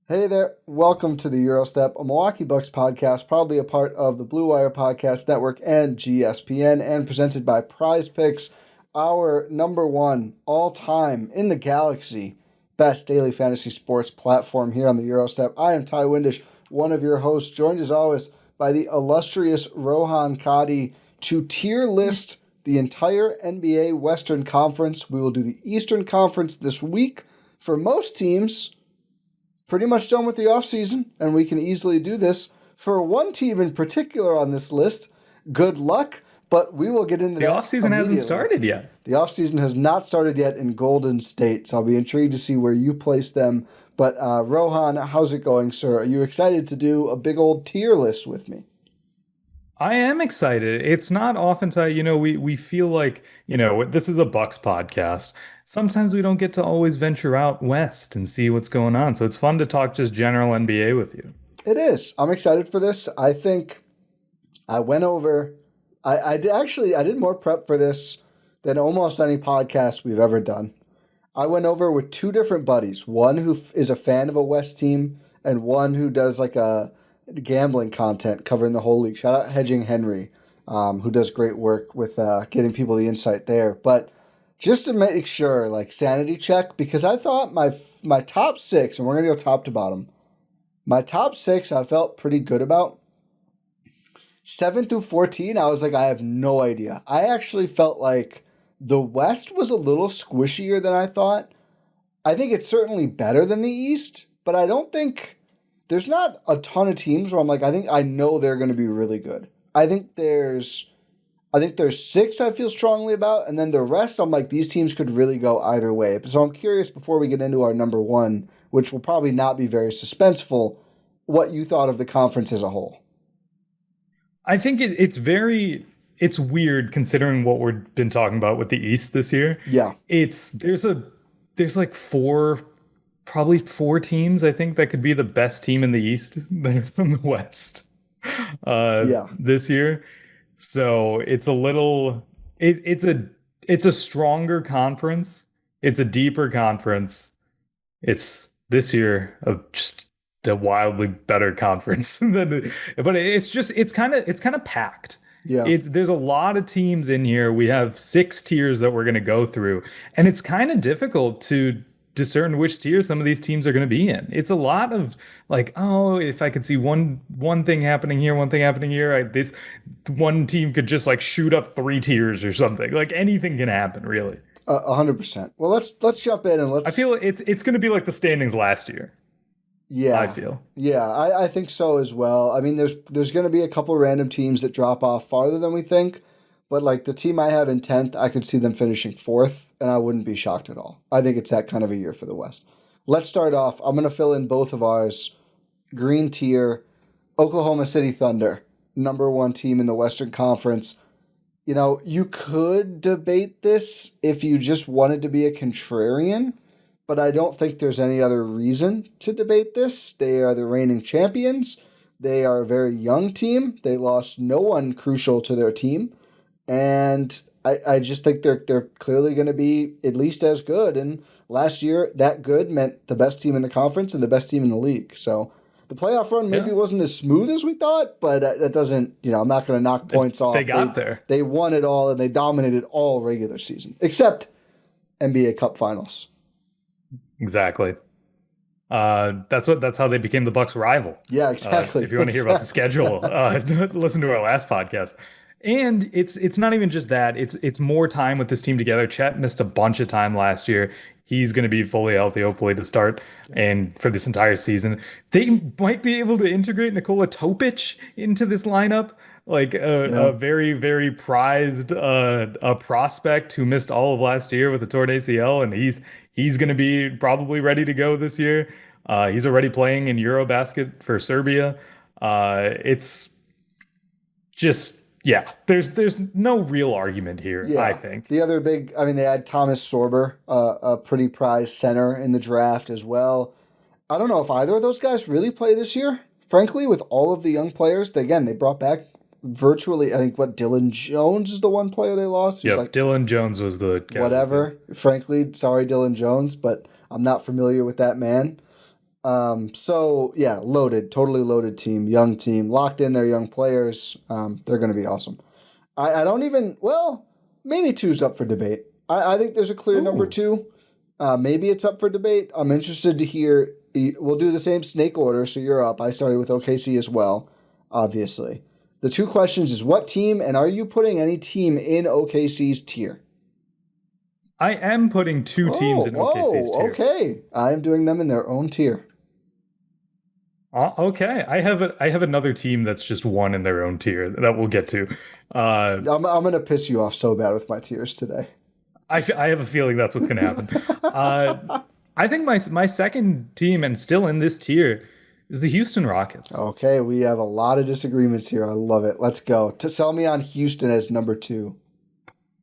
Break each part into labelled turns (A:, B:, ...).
A: Hey there, welcome to the Gyro Step, a Milwaukee Bucks podcast, proudly a part of the Blue Wire Podcast Network and GSPN, and presented by Prize Picks, our number one all-time in the galaxy best daily fantasy sports platform here on the Gyro Step. I am Ty Windisch, one of your hosts, joined as always by the illustrious Rohan Katti to tier list the entire NBA Western Conference. We will do the Eastern Conference this week. For most teams, pretty much done with the offseason, and we can easily do this. For one team in particular on this list, good luck, but we will get into
B: The
A: that
B: offseason hasn't started yet.
A: The offseason has not started yet in Golden State, so I'll be intrigued to see where you place them. But Rohan, how's it going, sir? Are you excited to do a big old tier list with me?
B: I am excited. It's not often, we feel like, this is a Bucks podcast. Sometimes we don't get to always venture out west and see what's going on. So it's fun to talk just general NBA with you.
A: It is. I'm excited for this. I think I went over. I did more prep for this than almost any podcast we've ever done. I went over with two different buddies. One who is a fan of a West team, and one who does like a gambling content covering the whole league. Shout out Hedging Henry, who does great work with getting people the insight there. But just to make sure, like sanity check, because I thought my top six, and we're gonna go top to bottom. My top six, I felt pretty good about. 7 through 14, I was like, I have no idea. I actually felt like the West was a little squishier than I thought. I think it's certainly better than the East, but I don't think there's not a ton of teams where I'm like, I know they're going to be really good. I think there's six I feel strongly about, and then the rest I'm like, these teams could really go either way. So I'm curious, before we get into our number one, which will probably not be very suspenseful, what you thought of the conference as a whole.
B: I think it's weird considering what we've been talking about with the East this year.
A: Yeah.
B: There's like probably four teams I think that could be the best team in the East that are from the West this year. So it's a little it's a stronger conference. It's a deeper conference. It's this year of just a wildly better conference but it's kind of packed.
A: Yeah.
B: There's a lot of teams in here. We have six tiers that we're going to go through, and it's kind of difficult to discern which tier some of these teams are going to be in. It's a lot of like, oh, if I could see one thing happening here, one thing happening here, this one team could just like shoot up three tiers or something. Like anything can happen, really.
A: 100%. Well, let's jump in and
B: I feel it's going to be like the standings last year.
A: Yeah,
B: I feel.
A: Yeah, I think so as well. I mean, there's going to be a couple random teams that drop off farther than we think, but like the team I have in 10th, I could see them finishing 4th, and I wouldn't be shocked at all. I think it's that kind of a year for the West. Let's start off. I'm going to fill in both of ours. Green tier, Oklahoma City Thunder, number one team in the Western Conference. You know, you could debate this if you just wanted to be a contrarian, but I don't think there's any other reason to debate this. They are the reigning champions. They are a very young team. They lost no one crucial to their team. And I just think they're clearly going to be at least as good. And last year, that good meant the best team in the conference and the best team in the league. So the playoff run maybe wasn't as smooth as we thought, but that doesn't, I'm not going to knock points off.
B: They got there.
A: They won it all, and they dominated all regular season, except NBA Cup Finals.
B: Exactly. That's how they became the Bucks' rival.
A: Yeah, exactly.
B: If you want to hear about the schedule, listen to our last podcast. And it's not even just that. It's more time with this team together. Chet missed a bunch of time last year. He's going to be fully healthy, hopefully, to start and for this entire season. They might be able to integrate Nikola Topic into this lineup, like a very, very prized a prospect who missed all of last year with a torn ACL, and he's going to be probably ready to go this year. He's already playing in Eurobasket for Serbia. It's just. Yeah, there's no real argument here, I think.
A: The other big, they had Thomas Sorber, a pretty prized center in the draft as well. I don't know if either of those guys really play this year. Frankly, with all of the young players, they brought back virtually, I think, Dylan Jones is the one player they lost.
B: Yeah, Dylan Jones was the guy.
A: Whatever. Frankly, sorry, Dylan Jones, but I'm not familiar with that man. So yeah, loaded, totally loaded team, young team, locked in their young players. They're going to be awesome. I don't even, well, maybe two's up for debate. I think there's a clear number
B: Ooh.
A: two. Maybe it's up for debate. I'm interested to hear. We'll do the same snake order. So you're up. I started with OKC as well, obviously. The two questions is what team, and are you putting any team in OKC's tier?
B: I am putting two teams in OKC's tier.
A: Okay. I am doing them in their own tier.
B: Okay, I have another team that's just one in their own tier that we'll get to.
A: I'm going to piss you off so bad with my tiers today.
B: I have a feeling that's what's going to happen. I think my second team, and still in this tier, is the Houston Rockets.
A: Okay, we have a lot of disagreements here. I love it. Let's go. To sell me on Houston as number two.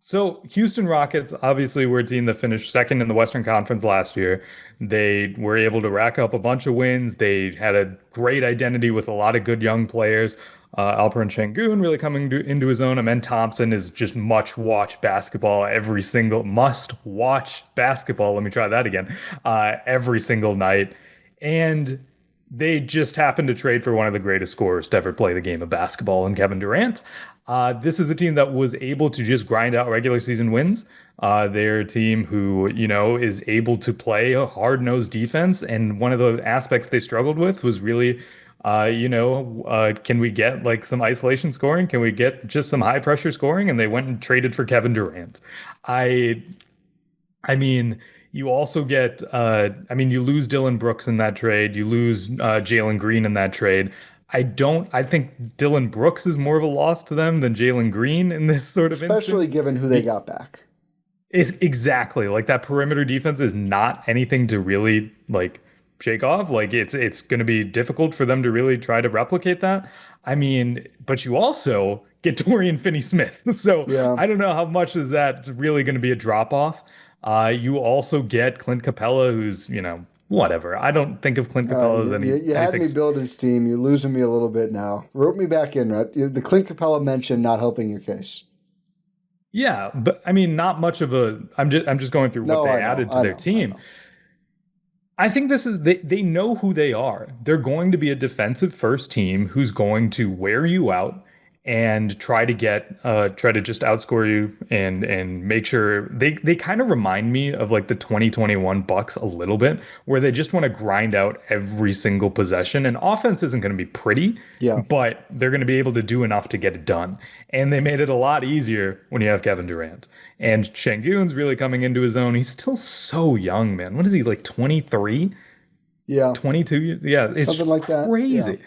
B: So Houston Rockets obviously were a team that finished second in the Western Conference last year. They were able to rack up a bunch of wins. They had a great identity with a lot of good young players. Alperen Şengün really coming into his own. Amen Thompson is just must-watch basketball every single must-watch basketball. Let me try that again. Every single night. And they just happened to trade for one of the greatest scorers to ever play the game of basketball in Kevin Durant. This is a team that was able to just grind out regular season wins. They're a team who, is able to play a hard-nosed defense. And one of the aspects they struggled with was really, can we get like some isolation scoring? Can we get just some high-pressure scoring? And they went and traded for Kevin Durant. I mean, you also get, you lose Dylan Brooks in that trade. You lose Jalen Green in that trade. I think Dylan Brooks is more of a loss to them than Jalen Green in this sort of
A: Especially
B: instance.
A: given who they got back.
B: Is exactly like that perimeter defense is not anything to really like shake off. Like it's going to be difficult for them to really try to replicate that. I mean, but you also get Dorian Finney-Smith. So
A: Yeah.
B: I don't know how much is that really going to be a drop off. You also get Clint Capella, who's, whatever. I don't think of Clint Capella as any.
A: You had me building steam. You're losing me a little bit now. Rope me back in, right? The Clint Capella mention not helping your case.
B: Yeah, but I mean, not much of a. I'm just going through what they added to their team. I think this is they know who they are. They're going to be a defensive first team who's going to wear you out and try to just outscore you and make sure they kind of remind me of like the 2021 Bucks a little bit, where they just want to grind out every single possession, and offense isn't going to be pretty, but they're going to be able to do enough to get it done. And they made it a lot easier when you have Kevin Durant. And Şengün's really coming into his own. He's still so young, man. What is he, like 23?
A: Yeah.
B: 22? Yeah, it's something like crazy. Yeah.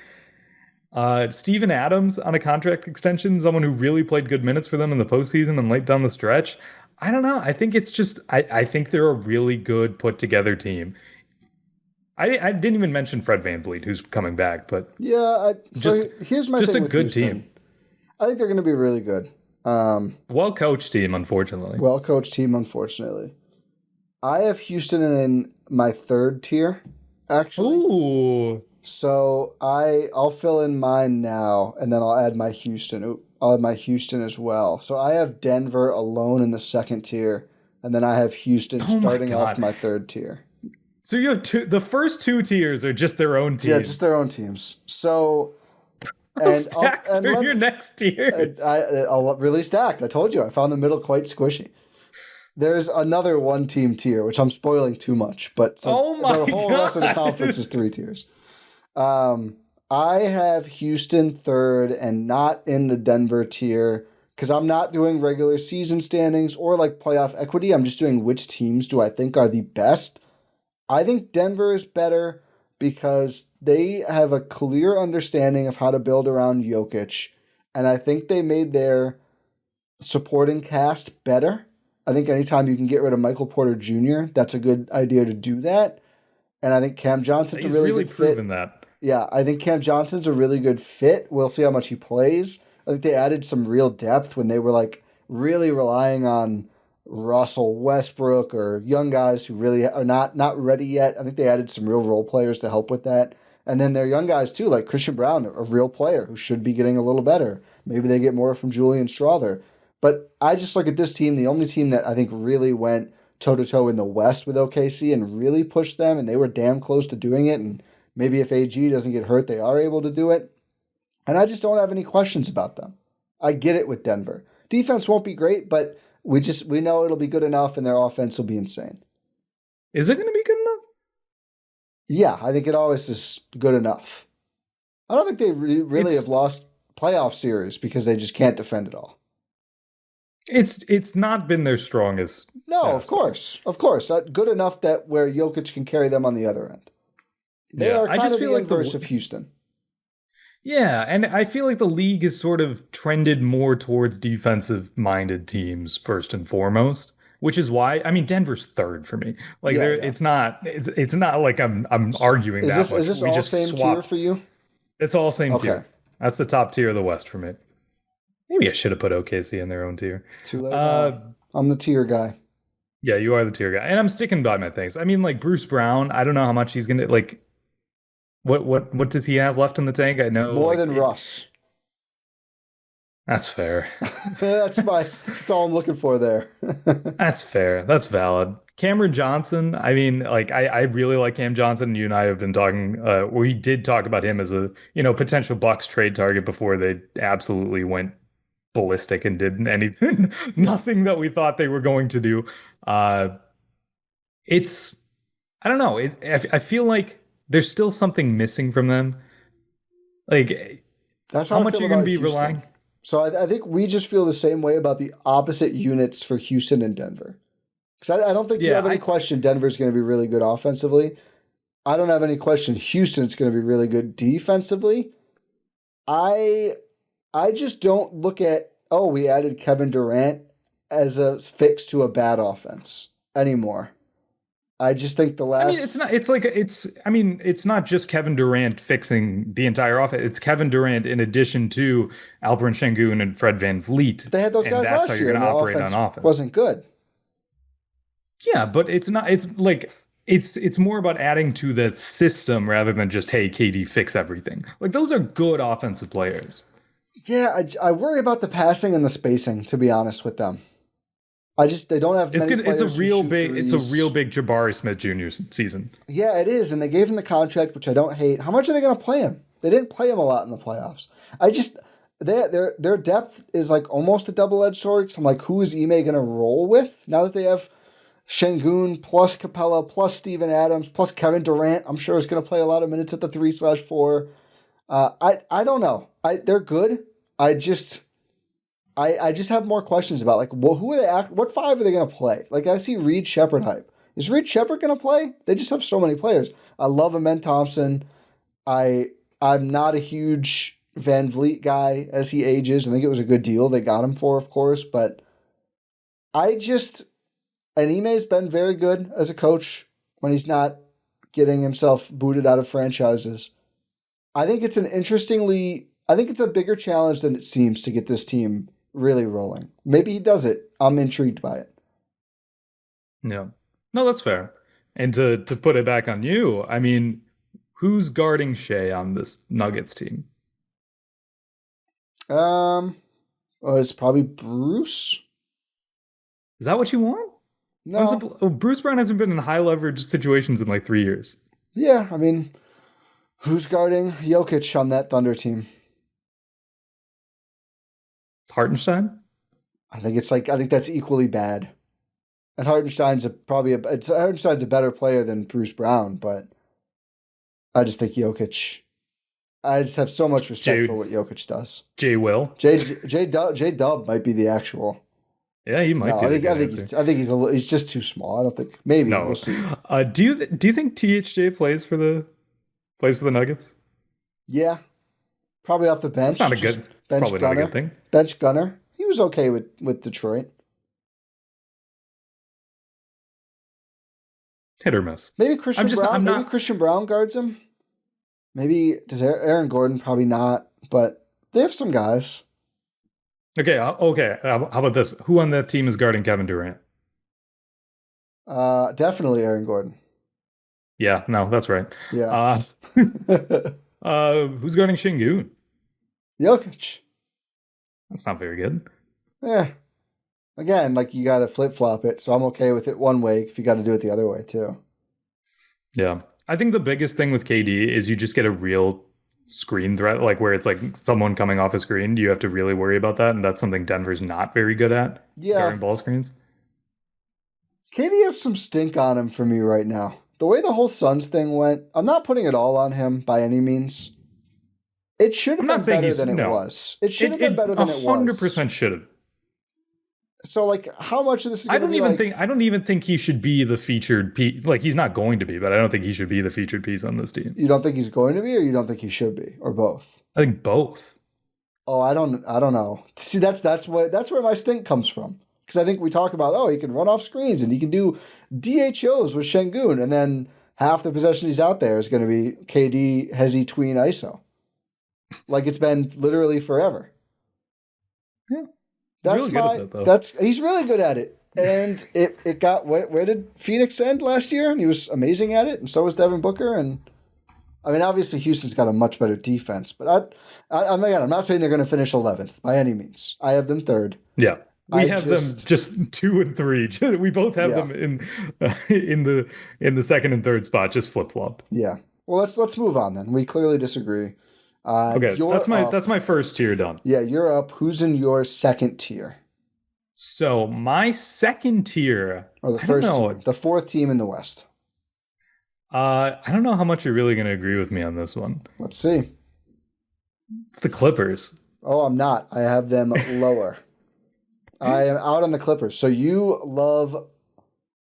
B: Steven Adams on a contract extension, someone who really played good minutes for them in the postseason and late down the stretch. I don't know. I think it's just, I think they're a really good put together team. I didn't even mention Fred VanVleet, who's coming back, but
A: here's my
B: just
A: thing
B: a
A: with
B: good
A: Houston.
B: team.
A: I think they're going to be really good.
B: Well-coached team, unfortunately.
A: Well-coached team, unfortunately. I have Houston in my third tier, actually.
B: Ooh.
A: So I'll fill in mine now, and then I'll add my Houston. I'll add my Houston as well. So I have Denver alone in the second tier, and then I have Houston starting off my third tier.
B: So you have the first two tiers are just their own teams.
A: Yeah, just their own teams. So
B: your next tiers.
A: I'll really stacked. I told you, I found the middle quite squishy. There's another one-team tier, which I'm spoiling too much, but the whole rest of the conference is three tiers. I have Houston third and not in the Denver tier because I'm not doing regular season standings or like playoff equity. I'm just doing which teams do I think are the best. I think Denver is better because they have a clear understanding of how to build around Jokic, and I think they made their supporting cast better. I think anytime you can get rid of Michael Porter Jr., that's a good idea to do that. And I think Cam Johnson's a really good fit.
B: Proven that.
A: Yeah, I think Cam Johnson's a really good fit. We'll see how much he plays. I think they added some real depth when they were like really relying on Russell Westbrook or young guys who really are not ready yet. I think they added some real role players to help with that. And then their young guys too, like Christian Brown, a real player who should be getting a little better. Maybe they get more from Julian Strawther. But I just look at this team, the only team that I think really went toe-to-toe in the West with OKC and really pushed them, and they were damn close to doing it, and Maybe if AG doesn't get hurt, they are able to do it. And I just don't have any questions about them. I get it with Denver. Defense won't be great, but we know it'll be good enough, and their offense will be insane.
B: Is it going to be good enough?
A: Yeah, I think it always is good enough. I don't think they really have lost playoff series because they just can't defend it all.
B: It's not been their strongest.
A: No, of course. Good enough that where Jokic can carry them on the other end. They are kind of the inverse of Houston.
B: Yeah, and I feel like the league has sort of trended more towards defensive-minded teams first and foremost, which is why Denver's third for me. Like it's not like I'm arguing that much.
A: Is this all same tier for you?
B: It's all same tier. That's the top tier of the West for me. Maybe I should have put OKC in their own tier.
A: Too late. I'm the tier guy.
B: Yeah, you are the tier guy, and I'm sticking by my things. I mean, like Bruce Brown, I don't know how much he's gonna like. What does he have left in the tank? I know
A: more than Russ.
B: That's fair.
A: That's all I'm looking for there.
B: That's fair. That's valid. Cameron Johnson. I mean, like I really like Cam Johnson. You and I have been talking. We did talk about him as a potential Bucks trade target before they absolutely went ballistic and did anything, nothing that we thought they were going to do. I don't know. I feel like there's still something missing from them. Like,
A: that's
B: how much
A: you're
B: going to be relying.
A: So I think we just feel the same way about the opposite units for Houston and Denver. Because I don't think you have any question Denver's going to be really good offensively. I don't have any question Houston's going to be really good defensively. I just don't look at, we added Kevin Durant as a fix to a bad offense anymore. I just think the last.
B: It's not just Kevin Durant fixing the entire offense. It's Kevin Durant in addition to Alperen Şengün and Fred VanVleet.
A: They had those guys last year, and the offense wasn't good.
B: Yeah, but it's not. It's like it's more about adding to the system rather than just, hey, KD, fix everything. Like, those are good offensive players.
A: Yeah, I worry about the passing and the spacing, to be honest with them. They don't have many players.
B: It's a real big Jabari Smith Jr. season.
A: Yeah, it is, and they gave him the contract, which I don't hate. How much are they going to play him? They didn't play him a lot in the playoffs. Their depth is like almost a double-edged sword. So I'm like, who is Ime going to roll with now that they have Şengün plus Capella plus Steven Adams plus Kevin Durant? I'm sure is going to play a lot of minutes at the 3/4. I don't know. They're good. I just have more questions about, like, who are they? What five are they going to play? Like, I see Reed Shepherd hype. Is Reed Shepherd going to play? They just have so many players. I love Amen Thompson. I'm not a huge VanVleet guy as he ages. I think it was a good deal they got him for, of course. But and Ime's been very good as a coach when he's not getting himself booted out of franchises. I think it's a bigger challenge than it seems to get this team really rolling. Maybe he does it. I'm intrigued by it.
B: Yeah. No, that's fair. And to put it back on you, I mean, who's guarding Shea on this Nuggets team?
A: It's probably Bruce.
B: Is that what you want?
A: No.
B: Bruce Brown hasn't been in high leverage situations in like 3 years.
A: Yeah, I mean, who's guarding Jokic on that Thunder team?
B: Hartenstein?
A: I think that's equally bad. And Hartenstein's a better player than Bruce Brown, but I just think Jokic. I just have so much respect for what Jokic does.
B: J
A: Dub might be the actual.
B: Yeah, he might be.
A: I think he's just too small. I don't think. Maybe we'll see.
B: Do you think THJ plays for the Nuggets?
A: Yeah, probably off the bench.
B: That's probably not a good thing.
A: Bench gunner. He was okay with Detroit.
B: Hit or miss.
A: Maybe Christian Brown. Maybe Christian Brown guards him. Maybe does Aaron Gordon? Probably not. But they have some guys.
B: Okay. How about this? Who on that team is guarding Kevin Durant?
A: Definitely Aaron Gordon.
B: Yeah. No, that's right.
A: Yeah.
B: Who's guarding Şengün?
A: Jokic.
B: That's not very good.
A: Yeah. Again, like, you got to flip-flop it, so I'm okay with it one way if you got to do it the other way, too.
B: Yeah. I think the biggest thing with KD is you just get a real screen threat, like where it's like someone coming off a screen. You have to really worry about that, and that's something Denver's not very good at,
A: Yeah,
B: guarding ball screens.
A: KD has some stink on him for me right now. The way the whole Suns thing went, I'm not putting it all on him by any means. It should have
B: I'm
A: been
B: not saying
A: better
B: he's
A: than it
B: no.
A: was. It should have been better than it was.
B: 100% should have.
A: So, like, how much of this is going to be like...
B: I don't even think he should be the featured piece. Like, he's not going to be, but I don't think he should be the featured piece on this team.
A: You don't think he's going to be, or you don't think he should be, or both?
B: I think both.
A: Oh, I don't know. See, that's where my stink comes from. Because I think we talk about, oh, he can run off screens and he can do DHOs with Şengün, and then half the possession he's out there is going to be KD, Hezi, Tween, ISO. Like it's been literally forever.
B: Yeah.
A: He's really good at it. And it got, where did Phoenix end last year? And he was amazing at it, and so was Devin Booker. And I mean, obviously Houston's got a much better defense, but I'm not saying they're going to finish 11th by any means. I have them third.
B: Yeah. We have them just 2 and 3. We both have them in the second and third spot, just flip flopped.
A: Yeah. Well, let's move on then. We clearly disagree.
B: Okay, that's my first tier done.
A: Yeah, you're up. Who's in your second tier?
B: So my second tier,
A: or the first team, the fourth team in the West.
B: I don't know how much you're really going to agree with me on this one.
A: Let's see.
B: It's the Clippers.
A: Oh, I'm not. I have them lower. I am out on the Clippers. So you love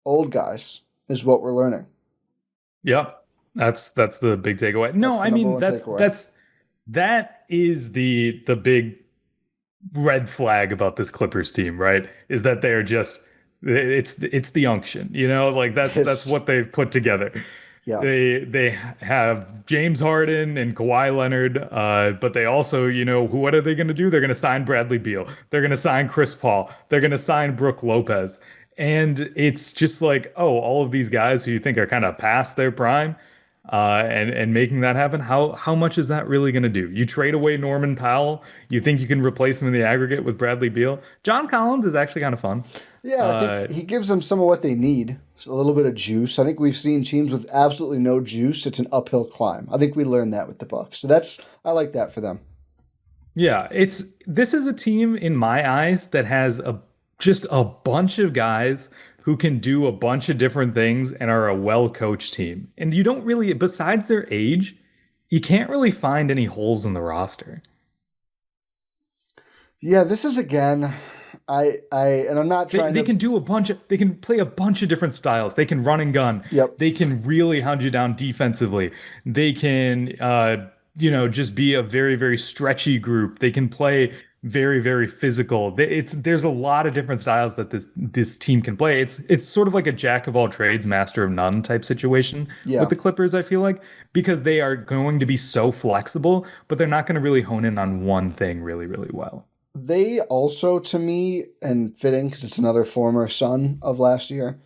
A: old guys, is what we're learning.
B: Yep, that's the big takeaway. No, I mean that is the big red flag about this Clippers team, right? Is that they're just it's the unction, like that's what they've put together. Yeah. They have James Harden and Kawhi Leonard, but they also, what are they going to do? They're going to sign Bradley Beal. They're going to sign Chris Paul. They're going to sign Brook Lopez. And it's just like, oh, all of these guys who you think are kind of past their prime, and making that happen. How much is that really going to do? You trade away Norman Powell. You think you can replace him in the aggregate with Bradley Beal? John Collins is actually kind of fun.
A: Yeah, I think he gives them some of what they need. A little bit of juice. I think we've seen teams with absolutely no juice. It's an uphill climb. I think we learned that with the Bucks. So I like that for them.
B: Yeah, this is a team in my eyes that has just a bunch of guys who can do a bunch of different things and are a well-coached team. And you don't really, besides their age, you can't really find any holes in the roster.
A: Yeah, this is again... and I'm not trying
B: they can play a bunch of different styles. They can run and gun.
A: Yep.
B: They can really hunt you down defensively. They can, just be a very, very stretchy group. They can play very, very physical. There's a lot of different styles that this team can play. It's sort of like a jack of all trades, master of none type situation with the Clippers, I feel like, because they are going to be so flexible, but they're not going to really hone in on one thing really, really well.
A: They also, to me, and fitting because it's another former Sun of last year,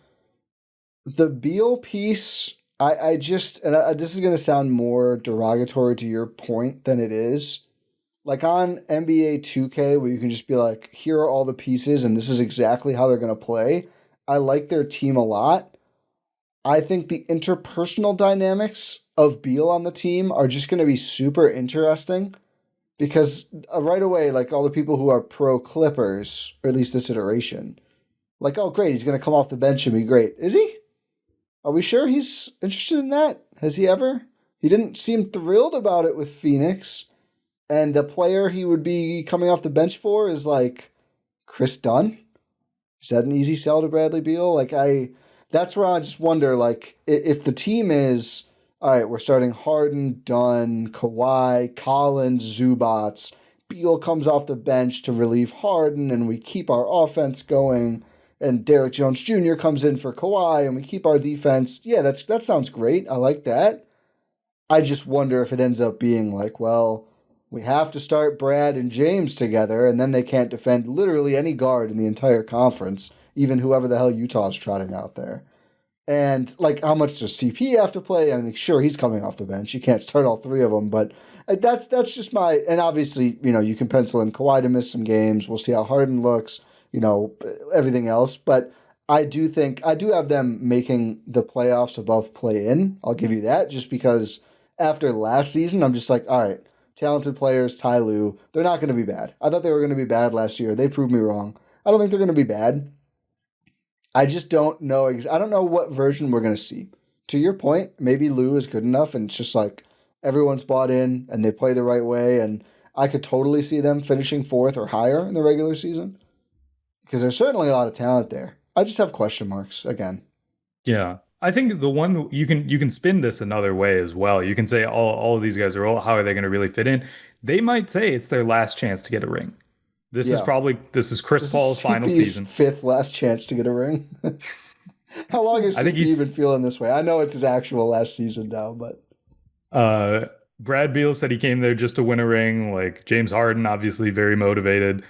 A: the Beal piece, this is going to sound more derogatory to your point than it is. Like on NBA 2K, where you can just be like, here are all the pieces and this is exactly how they're going to play. I like their team a lot. I think the interpersonal dynamics of Beal on the team are just going to be super interesting. Because right away, like all the people who are pro Clippers, or at least this iteration, like, oh, great, he's going to come off the bench and be great. Is he? Are we sure he's interested in that? Has he ever? He didn't seem thrilled about it with Phoenix. And the player he would be coming off the bench for is like Chris Dunn. Is that an easy sell to Bradley Beal? That's where I just wonder, like, if the team is... All right, we're starting Harden, Dunn, Kawhi, Collins, Zubats. Beal comes off the bench to relieve Harden, and we keep our offense going. And Derrick Jones Jr. comes in for Kawhi, and we keep our defense. Yeah, that sounds great. I like that. I just wonder if it ends up being like, well, we have to start Brad and James together, and then they can't defend literally any guard in the entire conference, even whoever the hell Utah's trotting out there. And, like, how much does CP have to play? I mean, sure, he's coming off the bench. You can't start all three of them, but that's just my... And obviously, you can pencil in Kawhi to miss some games. We'll see how Harden looks, everything else. But I do have them making the playoffs above play-in. I'll give you that, just because after last season, I'm just like, all right, talented players, Ty Lue, they're not going to be bad. I thought they were going to be bad last year. They proved me wrong. I don't think they're going to be bad. I just don't know. I don't know what version we're going to see. To your point, maybe Lue is good enough, and it's just like everyone's bought in and they play the right way, and I could totally see them finishing 4th or higher in the regular season because there's certainly a lot of talent there. I just have question marks again.
B: Yeah. I think the one you can spin this another way as well. You can say all of these guys are how are they going to really fit in? They might say it's their last chance to get a ring. This is Chris Paul's final season.
A: 5th last chance to get a ring. How long has CP been feeling this way? I know it's his actual last season now, but
B: Brad Beal said he came there just to win a ring. Like James Harden, obviously very motivated.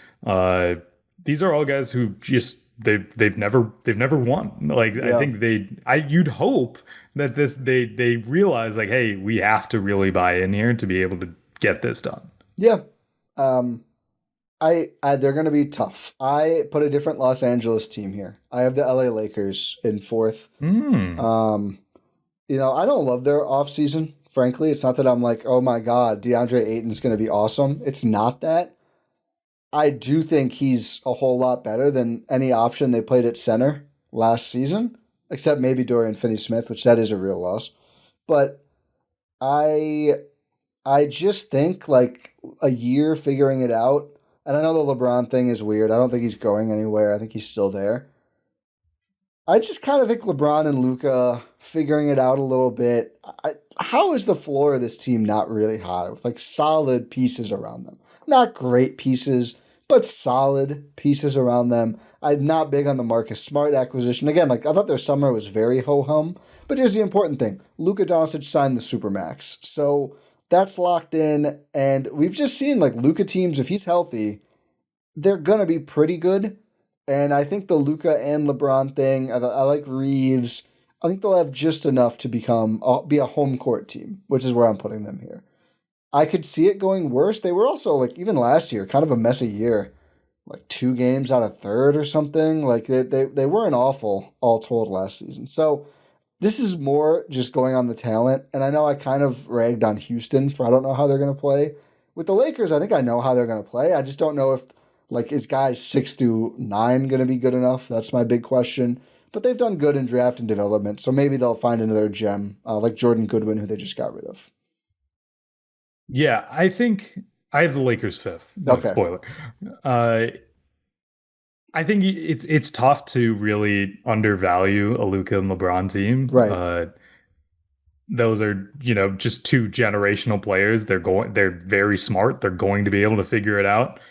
B: These are all guys who just they've never won. Like I think you'd hope that they realize like, hey, we have to really buy in here to be able to get this done.
A: Yeah. They're going to be tough. I put a different Los Angeles team here. I have the LA Lakers in 4th. You know, I don't love their offseason, frankly. It's not that I'm like, oh my God, DeAndre Ayton's going to be awesome. It's not that. I do think he's a whole lot better than any option they played at center last season, except maybe Dorian Finney-Smith, which that is a real loss. But I just think like a year figuring it out, and I know the LeBron thing is weird. I don't think he's going anywhere. I think he's still there. I just kind of think LeBron and Luka figuring it out a little bit. How is the floor of this team not really high with like solid pieces around them? Not great pieces, but solid pieces around them. I'm not big on the Marcus Smart acquisition. Again, like I thought their summer was very ho-hum. But here's the important thing. Luka Doncic signed the Supermax. So that's locked in. And we've just seen like Luka teams, if he's healthy, they're going to be pretty good. And I think the Luka and LeBron thing, I like Reeves. I think they'll have just enough to be a home court team, which is where I'm putting them here. I could see it going worse. They were also, like, even last year, kind of a messy year. Like 2 games out of 3rd or something. Like, they weren't awful, all told, last season. So, this is more just going on the talent. And I know I kind of ragged on Houston for I don't know how they're going to play. With the Lakers, I think I know how they're going to play. I just don't know if, like, is guys 6 through 9 going to be good enough? That's my big question. But they've done good in draft and development. So, maybe they'll find another gem, like Jordan Goodwin, who they just got rid of.
B: Yeah, I think I have the Lakers 5th.
A: Okay.
B: Spoiler. I think it's tough to really undervalue a Luka and LeBron team.
A: Right.
B: Those are, just 2 generational players. They're very smart. They're going to be able to figure it out.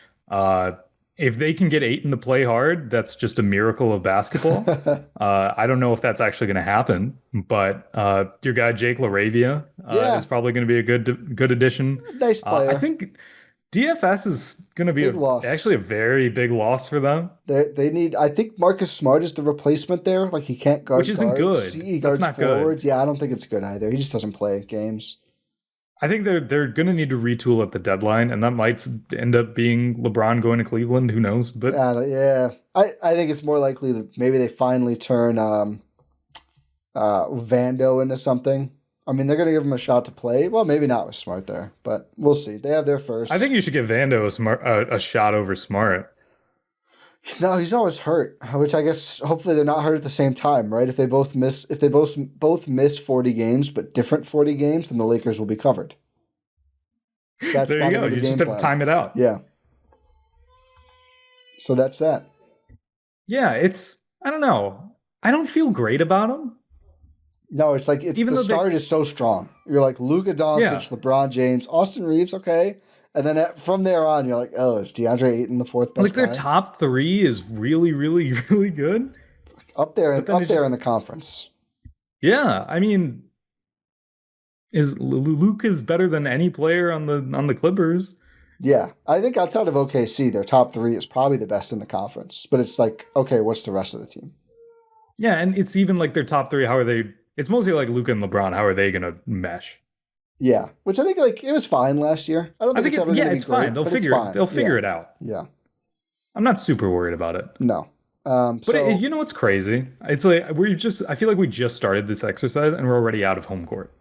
B: If they can get Ayton to play hard, that's just a miracle of basketball. I don't know if that's actually going to happen, but your guy Jake LaRavia is probably going to be a good addition.
A: Nice player.
B: I think DFS is going to be actually a very big loss for them.
A: They need. I think Marcus Smart is the replacement there. Like he can't guard,
B: which isn't
A: guards.
B: good.
A: He guards
B: not
A: forwards.
B: Good.
A: Yeah, I don't think it's good either. He just doesn't play games.
B: I think they're going to need to retool at the deadline, and that might end up being LeBron going to Cleveland. Who knows? But
A: yeah, I think it's more likely that maybe they finally turn Vando into something. I mean, they're going to give him a shot to play. Well, maybe not with Smart there, but we'll see. They have their first.
B: I think you should give Vando a shot over Smart.
A: He's always hurt, which I guess hopefully they're not hurt at the same time, right? If they both miss 40 games, but different 40 games, then the Lakers will be covered. That's
B: there you go. You just have to time it out.
A: Yeah. So that's that.
B: Yeah, I don't know. I don't feel great about them.
A: No, it's like the start is so strong. You're like Luka Doncic, LeBron James, Austin Reeves, okay. And then from there on, you're like, oh, is DeAndre Ayton the 4th best guy?
B: Their top 3 is really, really, really good.
A: Up there in the conference.
B: Yeah, I mean, Luka's better than any player on the Clippers.
A: Yeah, I think outside of OKC, their top 3 is probably the best in the conference. But it's like, okay, what's the rest of the team?
B: Yeah, and it's even like their top 3. How are they? It's mostly like Luka and LeBron. How are they going to mesh?
A: Yeah, which I think like it was fine last year. I don't think it's ever going to be great.
B: Fine. They'll figure it out.
A: Yeah.
B: I'm not super worried about it.
A: No.
B: But
A: So
B: you know what's crazy? It's like I feel like we just started this exercise and we're already out of home court.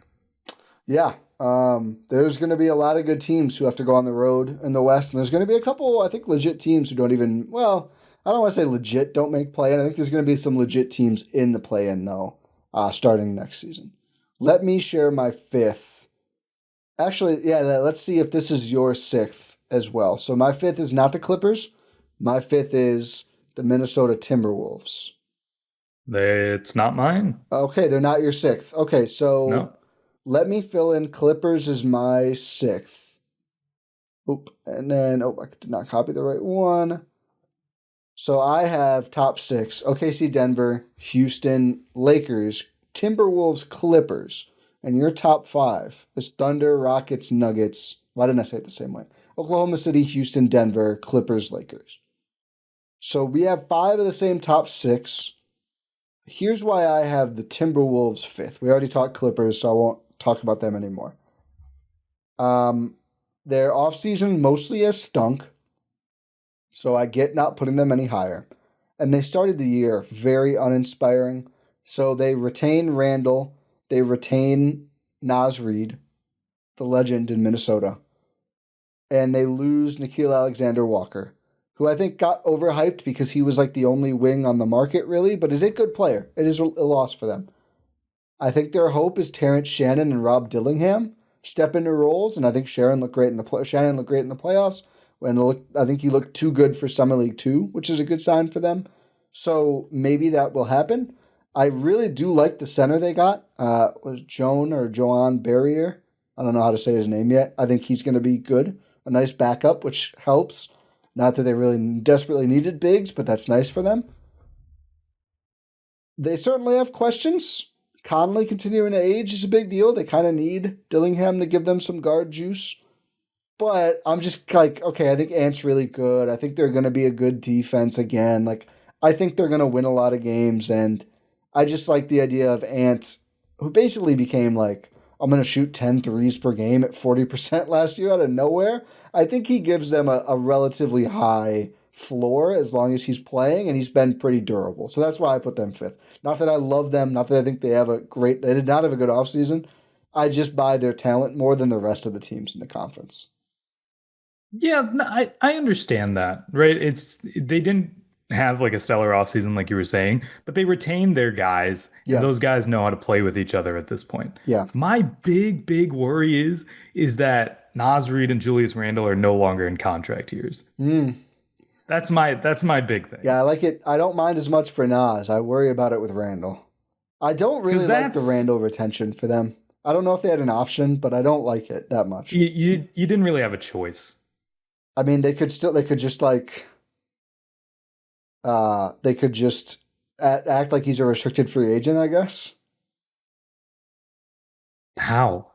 A: yeah, there's going to be a lot of good teams who have to go on the road in the West, and there's going to be a couple, I think, legit teams who don't even. Well, I don't want to say legit don't make play-in. I think there's going to be some legit teams in the play-in though, starting next season. Let me share my fifth. Actually, yeah, let's see if this is your sixth as well. So my fifth is not the Clippers. My fifth is the Minnesota Timberwolves.
B: It's not mine.
A: Okay, they're not your sixth. Okay, so
B: No.
A: let me fill in Clippers is my sixth. Oop, and then, I did not copy the right one. So I have top six: OKC, Denver, Houston, Lakers, Timberwolves, Clippers. And your top five is Thunder, Rockets, Nuggets. Why didn't I say it the same way? Oklahoma City, Houston, Denver, Clippers, Lakers. So we have five of the same top six. Here's why I have the Timberwolves fifth. We already talked Clippers, so I won't talk about them anymore. Their offseason mostly has stunk, so I get not putting them any higher. And they started the year very uninspiring. So they retain Randall, they retain Naz Reid, the legend in Minnesota, and they lose Nickeil Alexander-Walker, who I think got overhyped because he was like the only wing on the market, really, but is a good player. It is a loss for them. I think their hope is Terrence Shannon and Rob Dillingham step into roles, and I think Shannon looked great in the playoffs. I think he looked too good for Summer League 2, which is a good sign for them. So maybe that will happen. I really do like the center they got. Was Joan Barrier? I don't know how to say his name yet. I think he's going to be good. A nice backup, which helps. Not that they really desperately needed bigs, but that's nice for them. They certainly have questions. Conley continuing to age is a big deal. They kind of need Dillingham to give them some guard juice. But I'm just like, okay, I think Ant's really good. I think they're going to be a good defense again. Like, I think they're going to win a lot of games. And I just like the idea of Ant, who basically became like, I'm going to shoot 10 threes per game at 40% last year out of nowhere. I think he gives them a relatively high floor as long as he's playing, and he's been pretty durable. So that's why I put them fifth. Not that I love them, not that I think they did not have a good offseason. I just buy their talent more than the rest of the teams in the conference.
B: Yeah, no, I understand that, right? They didn't have like a stellar offseason like you were saying, but they retained their guys, and
A: Yeah.
B: those guys know how to play with each other at this point.
A: Yeah.
B: My big worry is that Naz Reid and Julius Randle are no longer in contract years.
A: Mm.
B: That's my big thing.
A: Yeah, I like it. I don't mind as much for Nas. I worry about it with Randall. I don't really like the Randall retention for them. I don't know if they had an option, but I don't like it that much.
B: You didn't really have a choice.
A: I mean, they could just act like he's a restricted free agent, I guess.
B: How?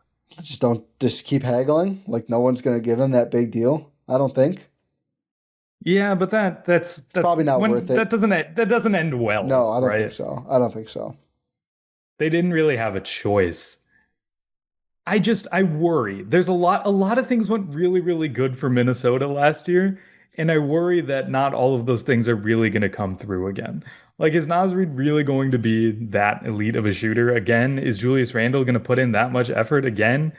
A: Just keep haggling. Like no one's gonna give him that big deal. I don't think.
B: Yeah, but that's
A: probably not worth it.
B: That doesn't end well.
A: No, I don't
B: right?
A: think so. I don't think so.
B: They didn't really have a choice. I worry. There's a lot of things went really good for Minnesota last year, and I worry that not all of those things are really going to come through again. Like, is Naz Reid really going to be that elite of a shooter again? Is Julius Randle going to put in that much effort again?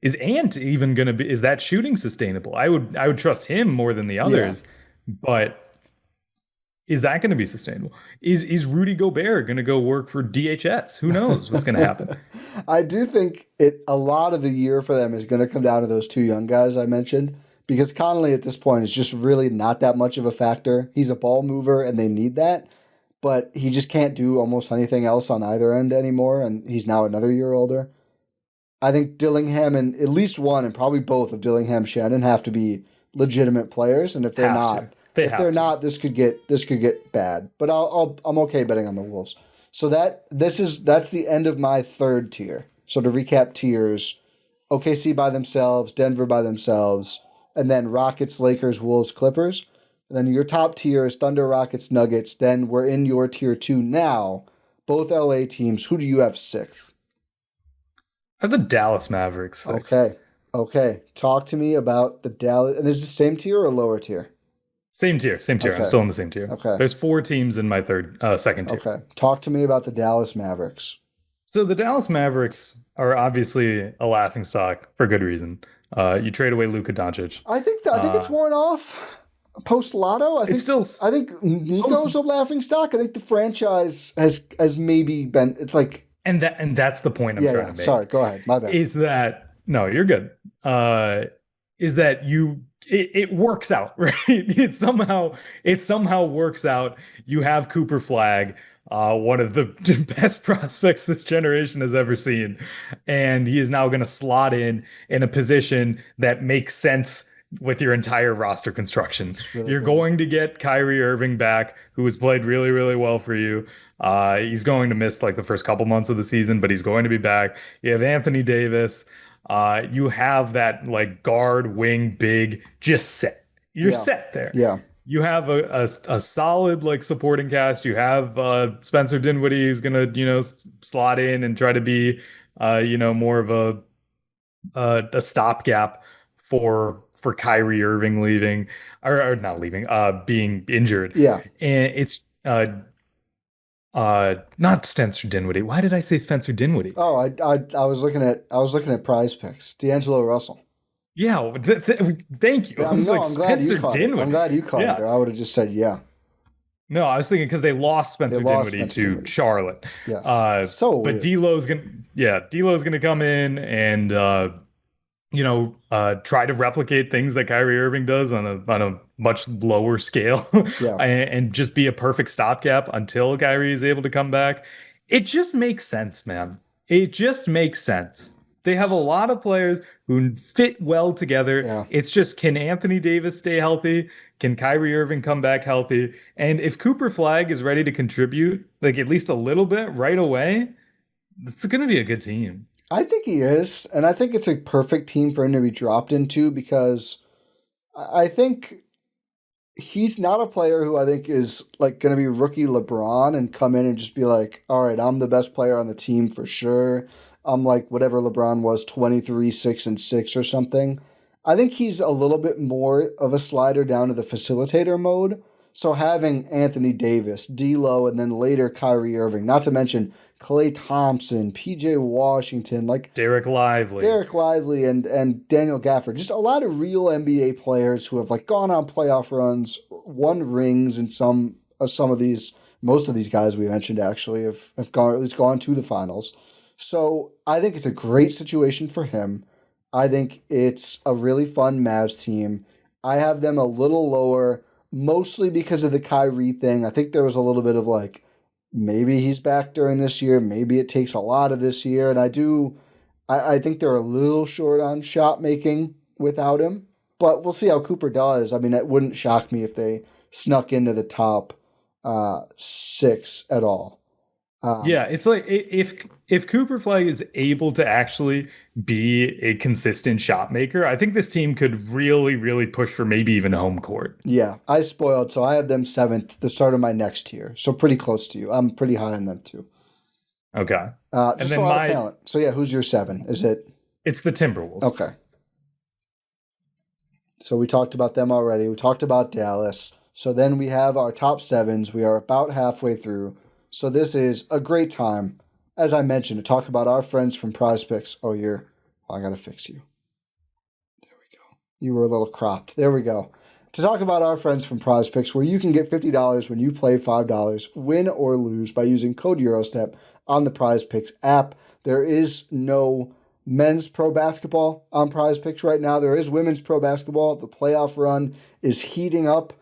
B: Is Ant even going to be? Is that shooting sustainable? I would trust him more than the others, but is that going to be sustainable? Is Rudy Gobert going to go work for DHS? Who knows what's going to happen?
A: I do think a lot of the year for them is going to come down to those two young guys I mentioned, because Conley at this point is just really not that much of a factor. He's a ball mover and they need that, but he just can't do almost anything else on either end anymore, and he's now another year older. I think Dillingham and at least one and probably both of Dillingham Shannon have to be legitimate players, and if they're not, this could get bad. But I'm okay betting on the Wolves. So that's the end of my third tier. So to recap tiers, OKC by themselves, Denver by themselves, and then Rockets, Lakers, Wolves, Clippers. And then your top tier is Thunder, Rockets, Nuggets. Then we're in your tier 2 now. Both LA teams. Who do you have sixth?
B: I have the Dallas Mavericks sixth.
A: Okay. Talk to me about the Dallas. And is it the same tier or lower tier?
B: Same tier, same tier. I'm
A: Okay.
B: still in the same tier.
A: Okay.
B: There's 4 teams in my second tier.
A: Okay. Talk to me about the Dallas Mavericks.
B: So the Dallas Mavericks are obviously a laughingstock for good reason. You trade away Luka Doncic.
A: I think it's worn off post Lotto.
B: It's still
A: I think Nico's a laughing stock. I think the franchise has maybe been. It's like
B: that's the point I'm trying to make.
A: Sorry, go ahead. My bad.
B: Is that no? You're good. Is that it works out, right? It somehow works out. You have Cooper Flag, one of the best prospects this generation has ever seen, and he is now going to slot in a position that makes sense with your entire roster construction. You're going to get Kyrie Irving back, who has played really, really well for you. He's going to miss like the first couple months of the season, but he's going to be back. You have Anthony Davis. You have that like guard, wing, big, just set. You're set there.
A: Yeah.
B: You have a solid like supporting cast. You have Spencer Dinwiddie, who's gonna slot in and try to be more of a stopgap for Kyrie Irving leaving or not leaving, being injured.
A: Yeah.
B: And it's not Spencer Dinwiddie. Why did I say Spencer Dinwiddie?
A: Oh, I was looking at Prize Picks. D'Angelo Russell.
B: Yeah, thank you.
A: Yeah,
B: I'm
A: glad you caught it. I'm glad you caught it. I would have just said yeah.
B: No, I was thinking because they lost Spencer Dinwiddie to Charlotte.
A: Yes.
B: But weird. D'Lo's gonna come in and try to replicate things that Kyrie Irving does on a much lower scale, and just be a perfect stopgap until Kyrie is able to come back. It just makes sense, man. It just makes sense. They have a lot of players who fit well together.
A: Yeah.
B: It's just, can Anthony Davis stay healthy? Can Kyrie Irving come back healthy? And if Cooper Flag is ready to contribute, like at least a little bit right away, it's going to be a good team.
A: I think he is. And I think it's a perfect team for him to be dropped into, because I think he's not a player who I think is like going to be rookie LeBron and come in and just be like, all right, I'm the best player on the team for sure. I'm like whatever LeBron was, 23, 6, and 6 or something. I think he's a little bit more of a slider down to the facilitator mode. So having Anthony Davis, D'Lo, and then later Kyrie Irving, not to mention Klay Thompson, PJ Washington, like
B: Derek Lively,
A: and Daniel Gafford, just a lot of real NBA players who have like gone on playoff runs, won rings, and most of these guys we mentioned actually have gone, at least gone to the finals. So I think it's a great situation for him. I think it's a really fun Mavs team. I have them a little lower, mostly because of the Kyrie thing. I think there was a little bit of like, maybe he's back during this year, maybe it takes a lot of this year. And I think they're a little short on shot making without him. But we'll see how Cooper does. I mean, it wouldn't shock me if they snuck into the top 6 at all.
B: It's like if Cooper Flag is able to actually be a consistent shot maker, I think this team could really, really push for maybe even home court.
A: Yeah, I spoiled, so I have them 7th, the start of my next tier. So pretty close to you. I'm pretty high on them too.
B: Okay.
A: Just and then a lot of talent. So yeah, who's your 7? Is it?
B: It's the Timberwolves.
A: Okay. So we talked about them already. We talked about Dallas. So then we have our top 7s. We are about halfway through. So this is a great time, as I mentioned, to talk about our friends from Prize Picks. I got to fix you. There we go. You were a little cropped. There we go. To talk about our friends from Prize Picks, where you can get $50 when you play $5, win or lose, by using code Gyro Step on the Prize Picks app. There is no men's pro basketball on Prize Picks right now. There is women's pro basketball. The playoff run is heating up.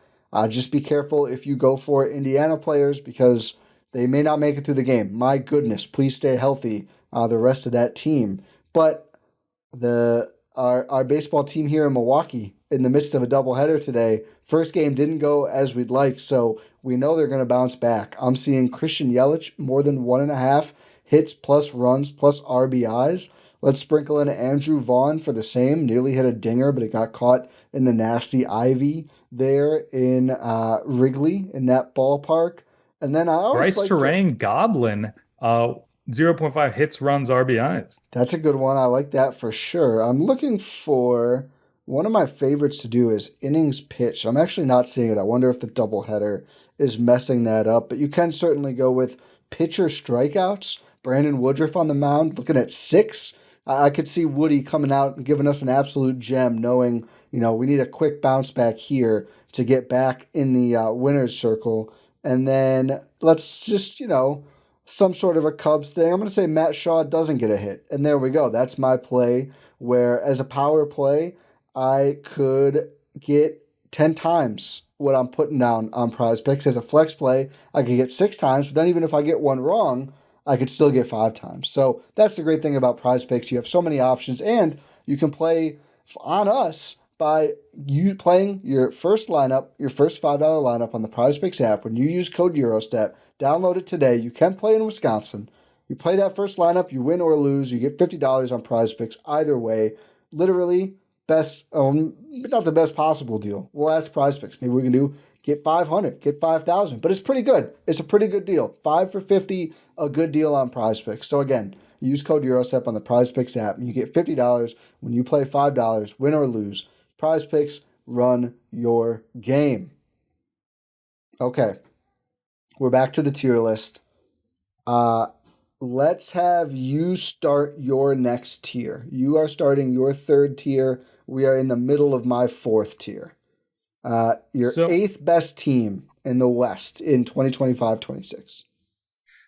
A: Just be careful if you go for Indiana players, because they may not make it through the game. My goodness, please stay healthy, the rest of that team. But our baseball team here in Milwaukee, in the midst of a doubleheader today, first game didn't go as we'd like, so we know they're going to bounce back. I'm seeing Christian Yelich more than 1.5 hits plus runs plus RBIs. Let's sprinkle in Andrew Vaughn for the same. Nearly hit a dinger, but it got caught in the nasty ivy there in Wrigley, in that ballpark. And then I always
B: Bryce Terang Goblin, 0.5 hits, runs, RBIs.
A: That's a good one. I like that for sure. I'm looking for one of my favorites to do is innings pitch. I'm actually not seeing it. I wonder if the doubleheader is messing that up. But you can certainly go with pitcher strikeouts. Brandon Woodruff on the mound, looking at 6. I could see Woody coming out and giving us an absolute gem, knowing, we need a quick bounce back here to get back in the winner's circle. And then let's just, some sort of a Cubs thing. I'm going to say Matt Shaw doesn't get a hit. And there we go. That's my play, where as a power play, I could get 10 times what I'm putting down on Prize Picks. As a flex play, I could get 6 times, but then even if I get one wrong, I could still get 5 times. So that's the great thing about Prize Picks. You have so many options, and you can play on us by you playing your first lineup, your first $5 lineup on the Prize Picks app. When you use code Gyro Step, download it today. You can play in Wisconsin. You play that first lineup, you win or lose, you get $50 on Prize Picks. Either way, literally best, not the best possible deal. We'll ask Prize Picks. Maybe we can get 500, get 5,000, but it's pretty good. It's a pretty good deal. 5 for 50, a good deal on Prize Picks. So again, use code Eurostep on the Prize Picks app, and you get $50 when you play $5, win or lose. Prize Picks, run your game. Okay, we're back to the tier list. Let's have you start your next tier. You are starting your 3rd tier. We are in the middle of my 4th tier. Your 8th best team in the West in 2025-26.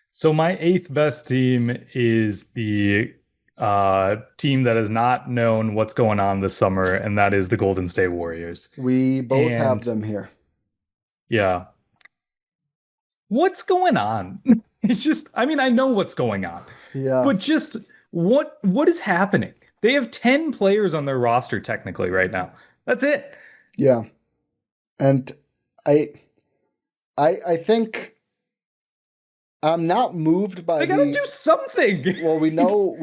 B: So my 8th best team is the team that has not known what's going on this summer, and that is the Golden State Warriors.
A: We both have them here.
B: Yeah. What's going on? It's just, I know what's going on.
A: Yeah.
B: But just what is happening? They have 10 players on their roster technically right now. That's it.
A: Yeah. And I think I'm not moved by
B: they gotta do something.
A: Well, we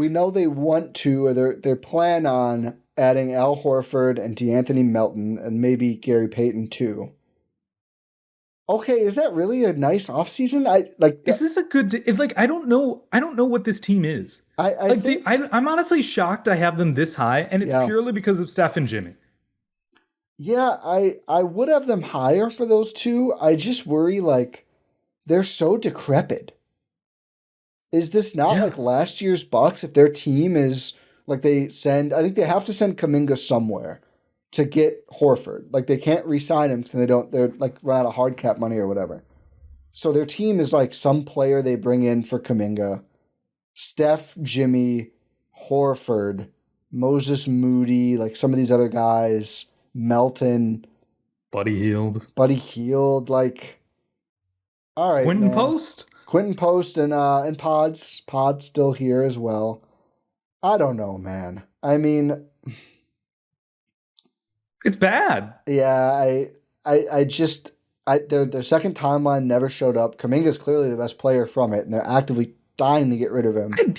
A: know they want to, or they plan on adding Al Horford and DeAnthony Melton and maybe Gary Payton too. Okay, is that really a nice offseason?
B: Is this a good? I don't know what this team is. I'm honestly shocked I have them this high, and it's purely because of Steph and Jimmy.
A: Yeah, I would have them higher for those two. I just worry they're so decrepit. Is this not like last year's Bucks? If their team is I think they have to send Kuminga somewhere to get Horford. They can't re-sign him because they're run out of hard cap money or whatever. So their team is some player they bring in for Kuminga. Steph, Jimmy, Horford, Moses Moody, some of these other guys, Melton.
B: Buddy Hield.
A: All right,
B: Quentin Post?
A: Quentin Post and Pod's still here as well. I don't know, man.
B: It's bad.
A: Yeah, their second timeline never showed up. Kuminga's clearly the best player from it, and they're actively dying to get rid of him.
B: And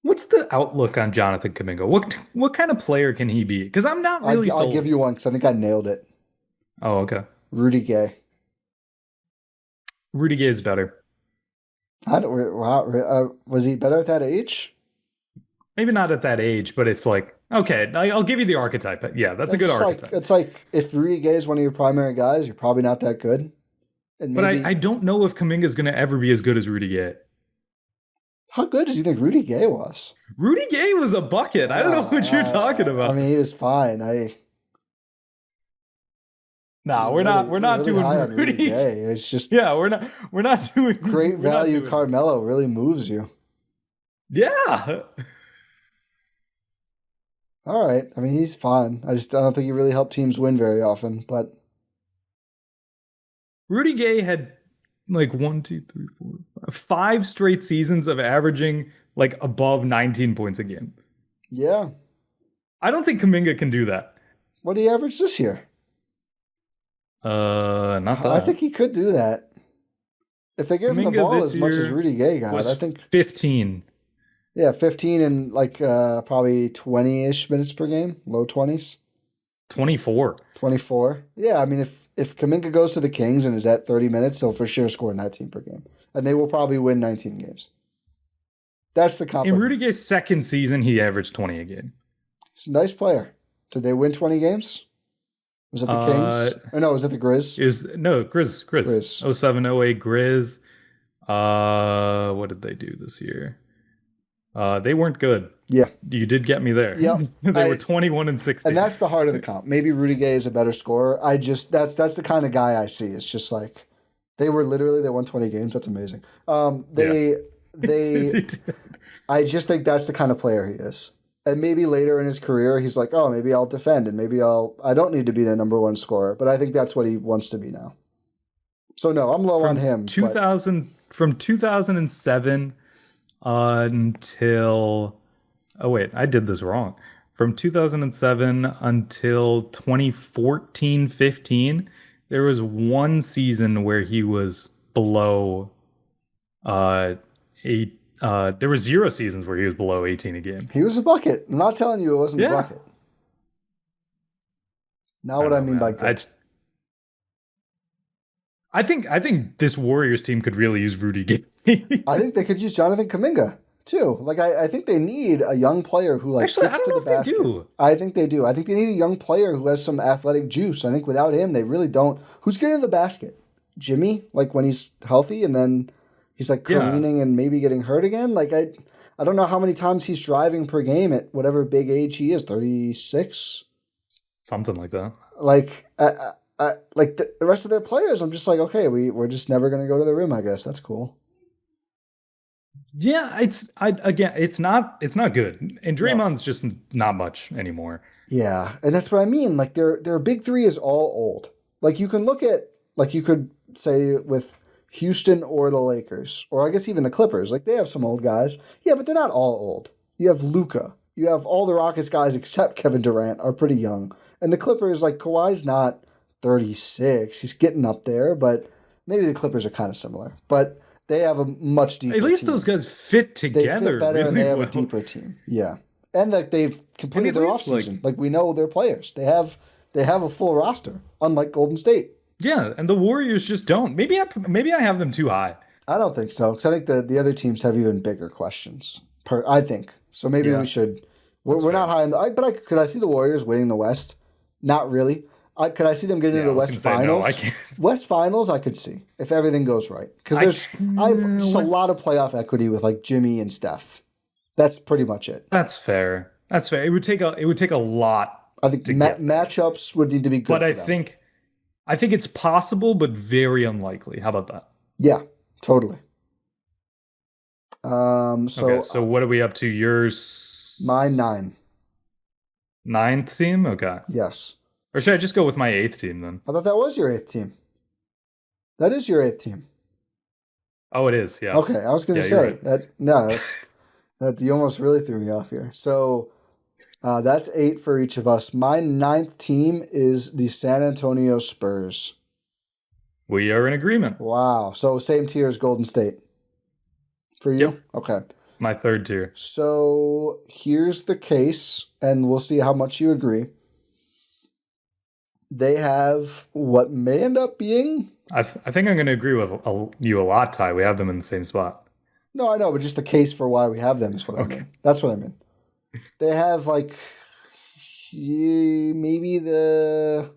B: what's the outlook on Jonathan Kuminga? What kind of player can he be? Because I'm not really sold.
A: I'll give you one because I think I nailed it.
B: Oh, okay.
A: Rudy Gay.
B: Rudy Gay is better.
A: Was he better at that age?
B: Maybe not at that age, but it's okay, I'll give you the archetype. Yeah, that's a good archetype.
A: It's if Rudy Gay is one of your primary guys, you're probably not that good. And maybe,
B: but I don't know if Kuminga is going to ever be as good as Rudy Gay.
A: How good did you think Rudy Gay was?
B: Rudy Gay was a bucket. I don't know what you're talking about.
A: He was fine.
B: We're not doing Rudy
A: Gay. It's just
B: we're not doing
A: great value. Carmelo really moves you.
B: Yeah.
A: All right. He's fine. I don't think he really helped teams win very often, but
B: Rudy Gay had 5 straight seasons of averaging above 19 points a game.
A: Yeah.
B: I don't think Kuminga can do that.
A: What did he average this year?
B: Not that.
A: I think he could do that. If they give him the ball as much as Rudy Gay got, I think
B: 15.
A: Yeah, 15 and probably 20-ish minutes per game, low 20s.
B: 24.
A: 24. Yeah, if Kuminga goes to the Kings and is at 30 minutes, he'll for sure score 19 per game. And they will probably win 19 games. That's the compliment.
B: In Rudy Gay's second season, he averaged 20 a game.
A: He's a nice player. Did they win 20 games? Was it the Kings? Or no, was it the Grizz?
B: Grizz.
A: Grizz.
B: 07, 08 Grizz. What did they do this year? They weren't good.
A: Yeah.
B: You did get me there.
A: Yep.
B: They were 21-60.
A: And that's the heart of the comp. Maybe Rudy Gay is a better scorer. That's the kind of guy I see. It's just like they won 20 games. That's amazing. I just think that's the kind of player he is. And maybe later in his career, he's like, oh, maybe I'll defend and maybe I don't need to be the number one scorer. But I think that's what he wants to be now. So no, I'm low on him.
B: From 2007 until, oh wait, I did this wrong. From 2007 until 2014-15, there was one season where he was below eight. There were 0 seasons where he was below 18 a game.
A: He was a bucket. I'm not telling you it wasn't a bucket. Now what I mean by good.
B: I think this Warriors team could really use Rudy Gay.
A: I think they could use Jonathan Kuminga too. Like I think they need a young player who gets to the basket. I think they do. I think they need a young player who has some athletic juice. I think without him, they really don't. Who's getting to the basket? Jimmy, like when he's healthy, and then he's like careening and maybe getting hurt again. Like I don't know how many times he's driving per game at whatever big age he is, 36,
B: something like that.
A: Like like the rest of their players, I'm just like, okay, we're just never going to go to the rim. I guess that's cool.
B: Yeah, it's not good, and Draymond's just not much anymore.
A: Yeah, and that's what I mean. Like their big three is all old. Like you can look at, like you could say with Houston or the Lakers, or I guess even the Clippers. Like they have some old guys. Yeah, but they're not all old. You have Luka. You have all the Rockets guys except Kevin Durant are pretty young, and the Clippers, like Kawhi's not 36. He's getting up there, but maybe the Clippers are kind of similar. But they have a much deeper
B: team. At least
A: team.
B: those guys fit together.
A: They fit better
B: really
A: and they have
B: well.
A: a deeper team. Yeah. And like they've completed their offseason. Like we know their players. They have a full roster, unlike Golden State.
B: Yeah, and the Warriors just don't. Maybe I have them too high.
A: I don't think so, because I think the other teams have even bigger questions. I think. So maybe we should. We're not high in the. But could I see the Warriors winning the West? Not really. Could I see them getting into the West Finals? No, I can't. West Finals, I could see if everything goes right, because I have just a lot of playoff equity with like Jimmy and Steph. That's pretty much it.
B: That's fair. It would take a lot.
A: I think matchups would need to be good.
B: But I think it's possible, but very unlikely. How about that?
A: Yeah, totally.
B: So what are we up to? Yours?
A: My 9.
B: 9th team? Okay.
A: Yes.
B: Or should I just go with my 8th team then?
A: I thought that was your 8th team. That is your 8th team.
B: Oh, it is. Yeah.
A: Okay, I was going to say right. that you almost really threw me off here. So that's 8 for each of us. My 9th team is the San Antonio Spurs.
B: We are in agreement.
A: Wow. So same tier as Golden State. For you?
B: Yep.
A: Okay.
B: My 3rd tier.
A: So here's the case, and we'll see how much you agree. They have what may end up being...
B: I think I'm going to agree with you a lot, Ty. We have them in the same spot.
A: No, I know, but just the case for why we have them is what I mean. That's what I mean. They have like maybe a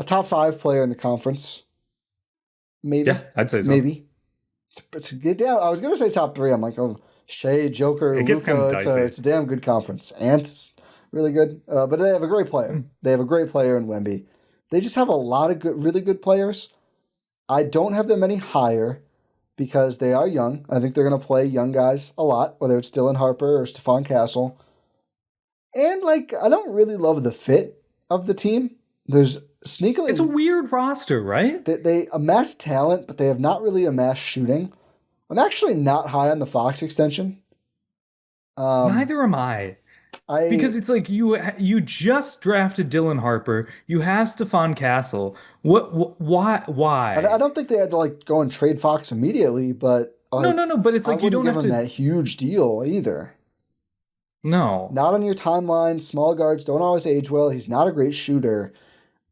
A: top 5 player in the conference. Maybe.
B: Yeah, I'd say so.
A: Maybe. It's a good down. I was going to say top 3. I'm like, oh, Shea, Joker, Luka. It's a damn good conference. Ant's really good. But they have a great player. They have a great player in Wemby. They just have a lot of really good players. I don't have them any higher because they are young. I think they're going to play young guys a lot, whether it's Dylan Harper or Stephon Castle. And like, I don't really love the fit of the team. There's sneakily...
B: It's a weird roster, right?
A: They amass talent, but they have not really amassed shooting. I'm actually not high on the Fox extension.
B: Neither am I. Because it's like you just drafted Dylan Harper. You have Stephon Castle. Why?
A: I don't think they had to like go and trade Fox immediately, but like,
B: no. But it's like you don't
A: give
B: have
A: him that huge deal either.
B: No,
A: not on your timeline. Small guards don't always age well. He's not a great shooter,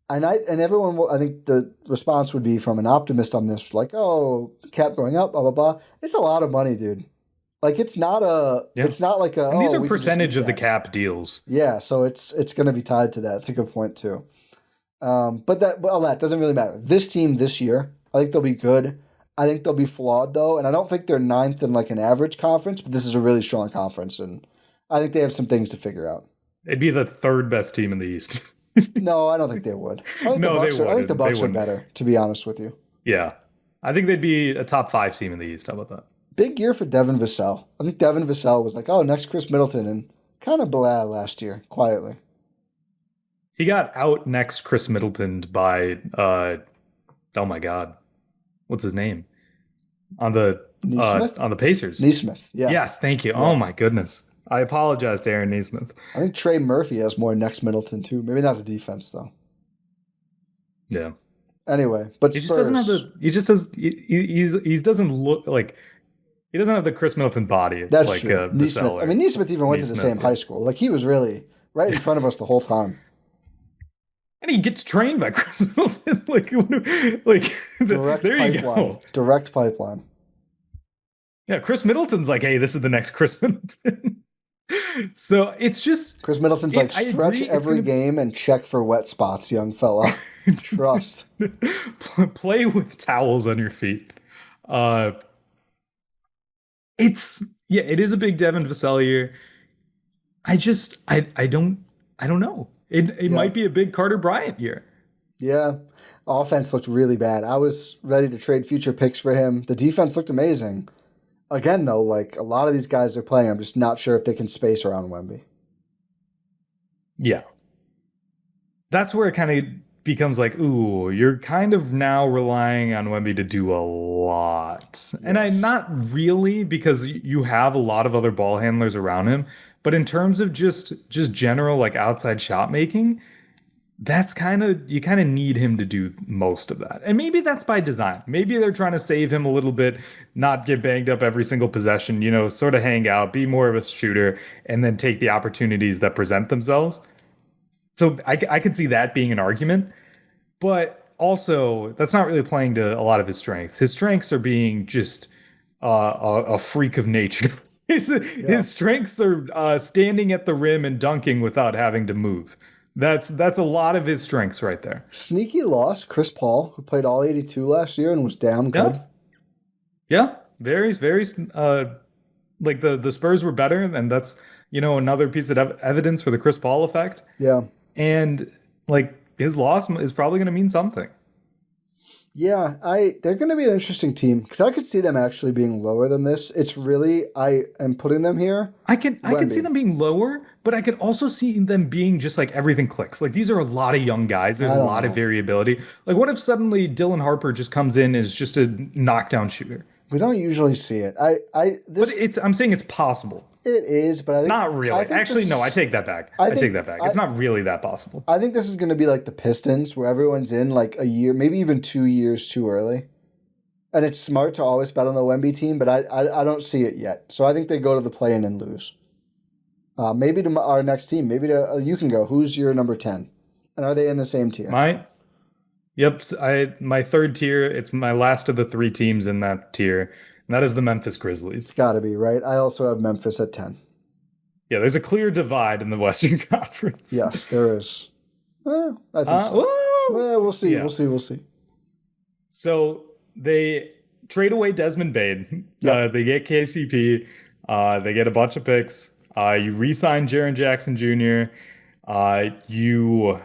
A: and everyone. I think the response would be from an optimist on this, like, oh, cap going up, blah blah blah. It's a lot of money, dude. Like it's not like a,
B: And these are
A: we could just
B: percentage
A: eat
B: of the
A: that.
B: cap deals.
A: Yeah, so it's going to be tied to that. It's a good point too. But that doesn't really matter. This team this year, I think they'll be good. I think they'll be flawed though, and I don't think they're ninth in like an average conference, but this is a really strong conference, and I think they have some things to figure out.
B: It'd be the third best team in the East.
A: No, I don't think they would.
B: No, they
A: I think the
B: wouldn't. They
A: Bucks are
B: wouldn't.
A: better, to be honest with you.
B: Yeah. I think they'd be a top 5 team in the East. How about that?
A: Big year for Devin Vassell. I think Devin Vassell was like, oh, next Chris Middleton, and kind of blah last year, quietly.
B: He got out next Chris Middleton by oh my God. What's his name? On the
A: Neesmith?
B: on the Pacers.
A: Neesmith, yeah.
B: Yes, thank you.
A: Yeah.
B: Oh my goodness. I apologize to Aaron Neesmith.
A: I think Trey Murphy has more next Middleton too. Maybe not the defense though.
B: Yeah.
A: Anyway, but
B: He
A: Spurs.
B: just doesn't have the he doesn't look like he doesn't have the Chris Middleton body
A: That's
B: like
A: true.
B: Vassell
A: Neesmith.
B: or
A: I mean, Neesmith even went to the
B: Neesmith,
A: same
B: yeah.
A: high school. Like he was really right in front of us the whole time.
B: And he gets trained by Chris Middleton. like
A: Direct
B: there you
A: pipeline.
B: go.
A: Direct pipeline.
B: Yeah, Chris Middleton's like, hey, this is the next Chris Middleton. So it's just
A: Chris Middleton's like
B: I
A: stretch
B: agree, it's
A: every
B: gonna-
A: game and check for wet spots, young fella. Trust.
B: play with towels on your feet. It is a big Devin Vassell year. I don't know. It might be a big Carter Bryant year.
A: Yeah. Offense looked really bad. I was ready to trade future picks for him. The defense looked amazing. Again, though, like a lot of these guys are playing, I'm just not sure if they can space around Wemby.
B: Yeah. That's where it kind of becomes like, ooh, you're kind of now relying on Wemby to do a lot. And
A: Yes.
B: not really, because you have a lot of other ball handlers around him. But in terms of just general like outside shot making, you kind of need him to do most of that. And maybe that's by design. Maybe they're trying to save him a little bit, not get banged up every single possession, sort of hang out, be more of a shooter, and then take the opportunities that present themselves. So I could see that being an argument. But also, that's not really playing to a lot of his strengths. His strengths are being just a freak of nature. His strengths are standing at the rim and dunking without having to move. That's a lot of his strengths right there.
A: Sneaky loss, Chris Paul, who played all 82 last year and was damn good.
B: Yeah. Very, very, like the Spurs were better, and that's, another piece of evidence for the Chris Paul effect.
A: Yeah.
B: And like his loss is probably going to mean something.
A: Yeah, they're going to be an interesting team because I could see them actually being lower than this. It's really, I am putting them here.
B: I can
A: Wemby.
B: see them being lower, but I could also see them being just like everything clicks. Like these are a lot of young guys. There's
A: I
B: a
A: don't
B: lot
A: know.
B: of variability. Like what if suddenly Dylan Harper just comes in as just a knockdown shooter?
A: We don't usually see it.
B: I'm saying it's possible.
A: It is, but I think
B: Not really.
A: I think
B: Actually, no, I take that back. I take that back. It's not really that possible.
A: I think this is going to be like the Pistons, where everyone's in like a year, maybe even 2 years too early. And it's smart to always bet on the Wemby team, but I don't see it yet. So I think they go to the play-in and lose. Maybe to our next team. Maybe to you can go. Who's your number 10? And are they in the same tier?
B: My third tier. It's my last of the 3 teams in that tier. And that is the Memphis Grizzlies.
A: It's got to be, right? I also have Memphis at 10.
B: Yeah, there's a clear divide in the Western Conference.
A: Yes, there is. I think so. Well, we'll see.
B: Yeah.
A: We'll see.
B: So they trade away Desmond Bane.
A: Yep.
B: They get KCP. They get a bunch of picks. You re-sign Jaren Jackson Jr. You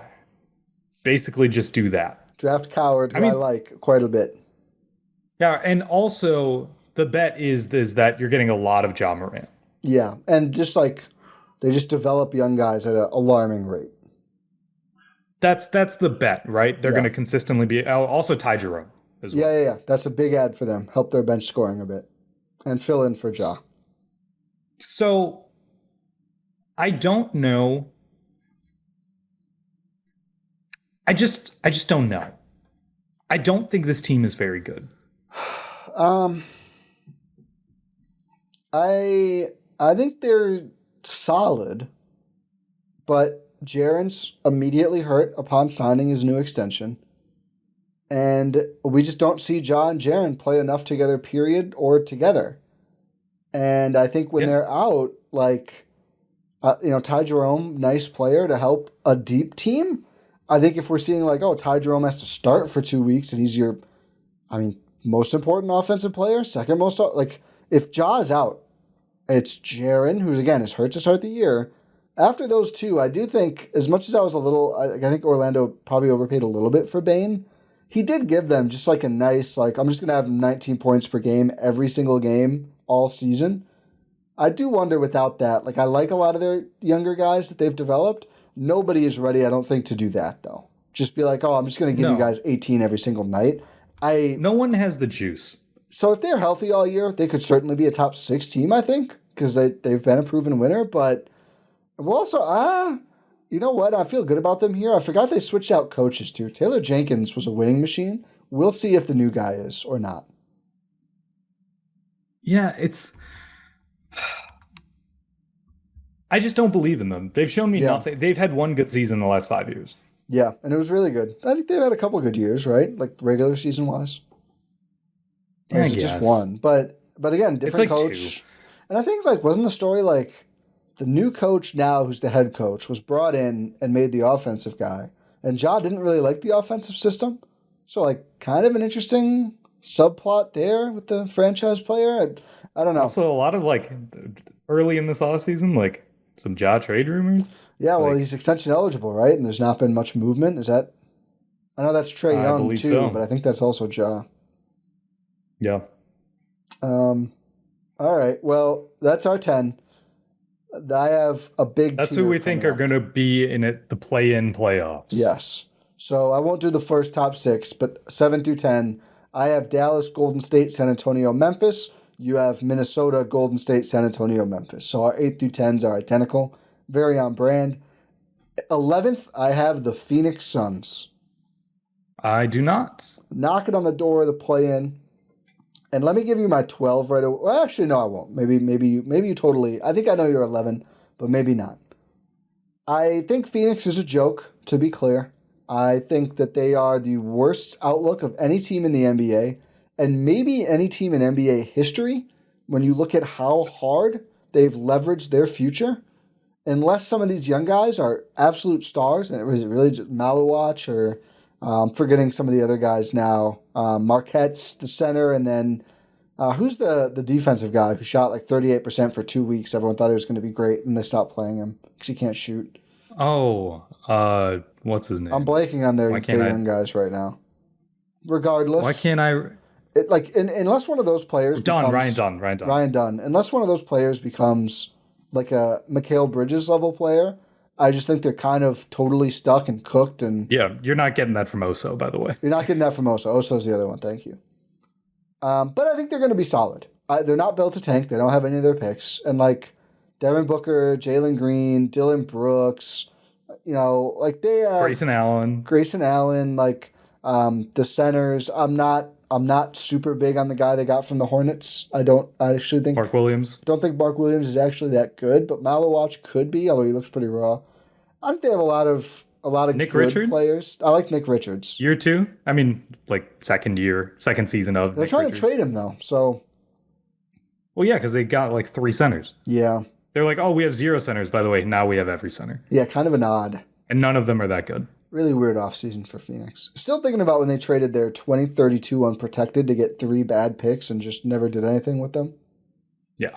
B: basically just do that.
A: Draft Coward, who I like quite a bit.
B: Yeah, and also the bet is that you're getting a lot of Ja Morant.
A: Yeah, and just like they just develop young guys at an alarming rate.
B: That's the bet, right? They're going to consistently be also Ty Jerome as well.
A: Yeah. That's a big ad for them. Help their bench scoring a bit and fill in for Ja.
B: So I don't know. I just don't know. I don't think this team is very good.
A: I think they're solid, but Jaren's immediately hurt upon signing his new extension. And we just don't see Ja and Jaren play enough together, period, or together. And I think when they're out, like, Ty Jerome, nice player to help a deep team. I think if we're seeing like, oh, Ty Jerome has to start for 2 weeks and he's your, most important offensive player, second most, like, if Ja is out, it's Jaren, who's, again, is hurt to start the year. After those two, I do think, as much as I was a little, I think Orlando probably overpaid a little bit for Bane. He did give them just like a nice, like, I'm just going to have 19 points per game every single game all season. I do wonder without that. Like, I like a lot of their younger guys that they've developed. Nobody is ready, I don't think, to do that, though. Just be like, oh, I'm just going to give you guys 18 every single night.
B: No one has the juice.
A: So if they're healthy all year, they could certainly be a top 6 team, I think, because they've been a proven winner. But we're also, you know what? I feel good about them here. I forgot they switched out coaches, too. Taylor Jenkins was a winning machine. We'll see if the new guy is or not.
B: Yeah, I just don't believe in them. They've shown me nothing. They've had one good season in the last 5 years.
A: Yeah, and it was really good. I think they've had a couple good years, right? Like regular season wise. Or is it just one? But again, different coach.
B: 2.
A: And I think wasn't the story like the new coach now, who's the head coach, was brought in and made the offensive guy, and Ja didn't really like the offensive system. So kind of an interesting subplot there with the franchise player. I don't know.
B: Also, a lot of early in this offseason, some Ja trade rumors.
A: Yeah, well, he's extension eligible, right? And there's not been much movement. Is that? I know that's Trae Young too, but I think that's also Ja.
B: Yeah.
A: All right. Well, that's our 10. I have a big.
B: That's who we think are going to be in the play-in playoffs.
A: Yes. So I won't do the first top 6, but 7 through 10. I have Dallas, Golden State, San Antonio, Memphis. You have Minnesota, Golden State, San Antonio, Memphis. So our 8 through 10s are identical. Very on brand. 11th, I have the Phoenix Suns.
B: I do not.
A: Knocking on the door of the play-in. And let me give you my 12 right away. Well, actually, no, I won't. Maybe you totally. I think I know you're 11, but maybe not. I think Phoenix is a joke, to be clear. I think that they are the worst outlook of any team in the NBA, and maybe any team in NBA history when you look at how hard they've leveraged their future. Unless some of these young guys are absolute stars, and it was really just Malowach or I'm forgetting some of the other guys now. Marquette's the center, and then who's the defensive guy who shot 38% for 2 weeks? Everyone thought he was going to be great, and they stopped playing him because he can't shoot.
B: Oh, what's his name?
A: I'm blanking on their young guys right now. Regardless,
B: why can't I?
A: Unless one of those players
B: Ryan
A: Dunn. Unless one of those players becomes like a Mikal Bridges level player, I just think they're kind of totally stuck and cooked. And
B: yeah, you're not getting that from Oso, by the way.
A: You're not getting that from Oso. Oso's the other one. Thank you. But I think they're going to be solid. They're not built to tank. They don't have any of their picks. And Devin Booker, Jalen Green, Dylan Brooks, they have
B: Grayson Allen,
A: the centers. I'm not super big on the guy they got from the Hornets. I actually think
B: Mark Williams.
A: Don't think Mark Williams is actually that good, but Malowach could be, although he looks pretty raw. I think they have a lot of
B: Nick
A: good
B: Richards?
A: players. I like Nick Richards.
B: Year 2? I mean, second season of.
A: They're trying to trade him though, so.
B: Well, yeah, because they got 3 centers.
A: Yeah.
B: They're like, oh, we have 0 centers. By the way, now we have every center.
A: Yeah, kind of an odd.
B: And none of them are that good.
A: Really weird offseason for Phoenix. Still thinking about when they traded their 2032 unprotected to get 3 bad picks and just never did anything with them.
B: Yeah.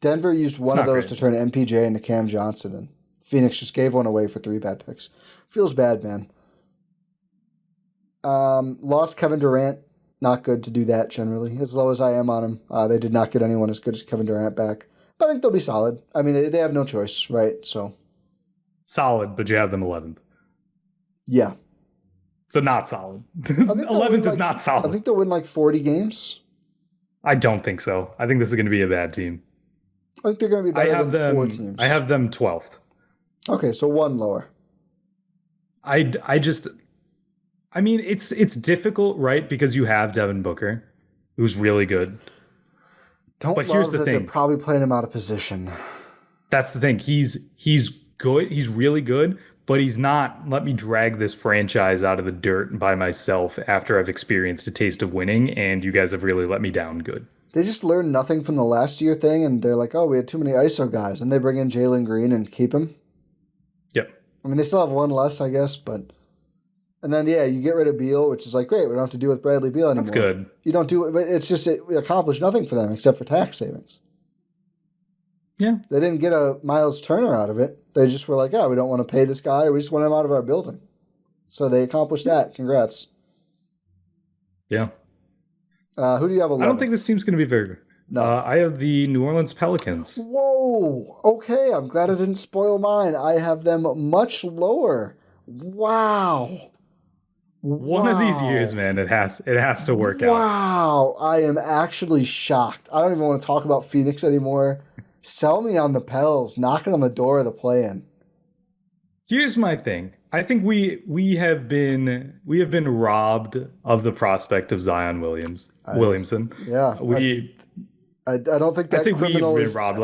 A: Denver used one of those to turn MPJ into Cam Johnson, and Phoenix just gave one away for 3 bad picks. Feels bad, man. Lost Kevin Durant. Not good to do that generally. As low as I am on him, they did not get anyone as good as Kevin Durant back. But I think they'll be solid. I mean, they have no choice, right? So
B: solid, but you have them 11th.
A: Yeah.
B: So not solid. 11th is not solid.
A: I think they'll win 40 games.
B: I don't think so. I think this is going to be a bad team.
A: I think they're going to be better than 4 teams.
B: I have them 12th.
A: Okay, so 1 lower.
B: I mean, it's difficult, right? Because you have Devin Booker, who's really good.
A: But here's the thing. They're probably playing him out of position.
B: That's the thing. He's good. He's really good, but he's not, let me drag this franchise out of the dirt by myself after I've experienced a taste of winning, and you guys have really let me down good.
A: They just learned nothing from the last year thing, and they're like, oh, we had too many ISO guys, and they bring in Jalen Green and keep him.
B: Yep.
A: I mean, they still have one less, I guess, but... And then, yeah, you get rid of Beal, which is like, great, we don't have to deal with Bradley Beal anymore.
B: That's good.
A: You don't do it, but it's just, it accomplished nothing for them except for tax savings.
B: Yeah.
A: They didn't get a Miles Turner out of it. They just were like, we don't want to pay this guy. We just want him out of our building. So they accomplished that. Congrats.
B: Yeah.
A: Who do you have 11th?
B: I don't think this team's going to be very good.
A: No.
B: I have the New Orleans Pelicans.
A: Whoa. Okay, I'm glad I didn't spoil mine. I have them much lower. Wow.
B: One of these years, man, it has to work out.
A: Wow. I am actually shocked. I don't even want to talk about Phoenix anymore. Sell me on the Pels, knocking on the door of the play-in.
B: Here's my thing. I think we have been robbed of the prospect of Zion Williamson.
A: Yeah. I don't think that criminal
B: we've been robbed.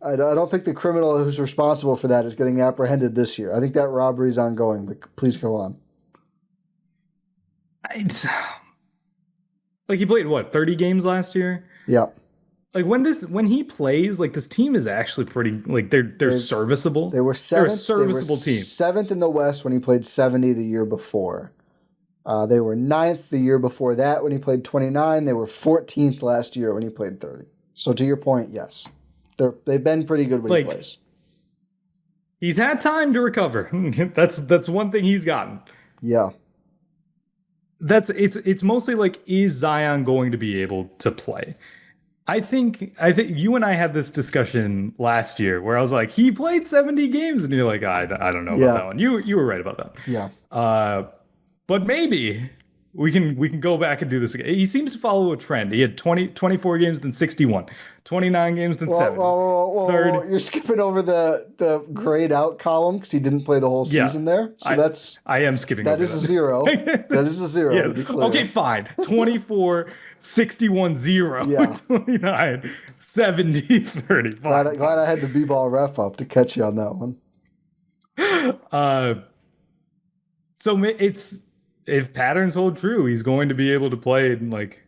A: I don't think the criminal who's responsible for that is getting apprehended this year. I think that robbery is ongoing, but please go on.
B: It's like he played 30 games last year?
A: Yeah.
B: Like when he plays, like this team is actually pretty they're serviceable.
A: They were seventh.
B: They're a serviceable team.
A: 7th in the West when he played 70 the year before. They were 9th the year before that when he played 29. They were 14th last year when he played 30. So to your point, yes. They've been pretty good when he plays.
B: He's had time to recover. That's one thing he's gotten.
A: Yeah.
B: It's mostly like, is Zion going to be able to play? I think you and I had this discussion last year where I was like, he played 70 games, and you're like, I don't know about that one. You were right about that.
A: Yeah.
B: But maybe we can go back and do this again. He seems to follow a trend. He had 24 games, then 61, 29 games, then 70.
A: Whoa. You're skipping over the grayed out column because he didn't play the whole season there. So
B: I am skipping
A: that.
B: Over
A: is a zero. That is a zero, to be clear.
B: Okay, fine. 24, 61, 0,
A: yeah.
B: 29, 70, 30.
A: Glad I had the B-ball ref up to catch you on that one.
B: So if patterns hold true, he's going to be able to play like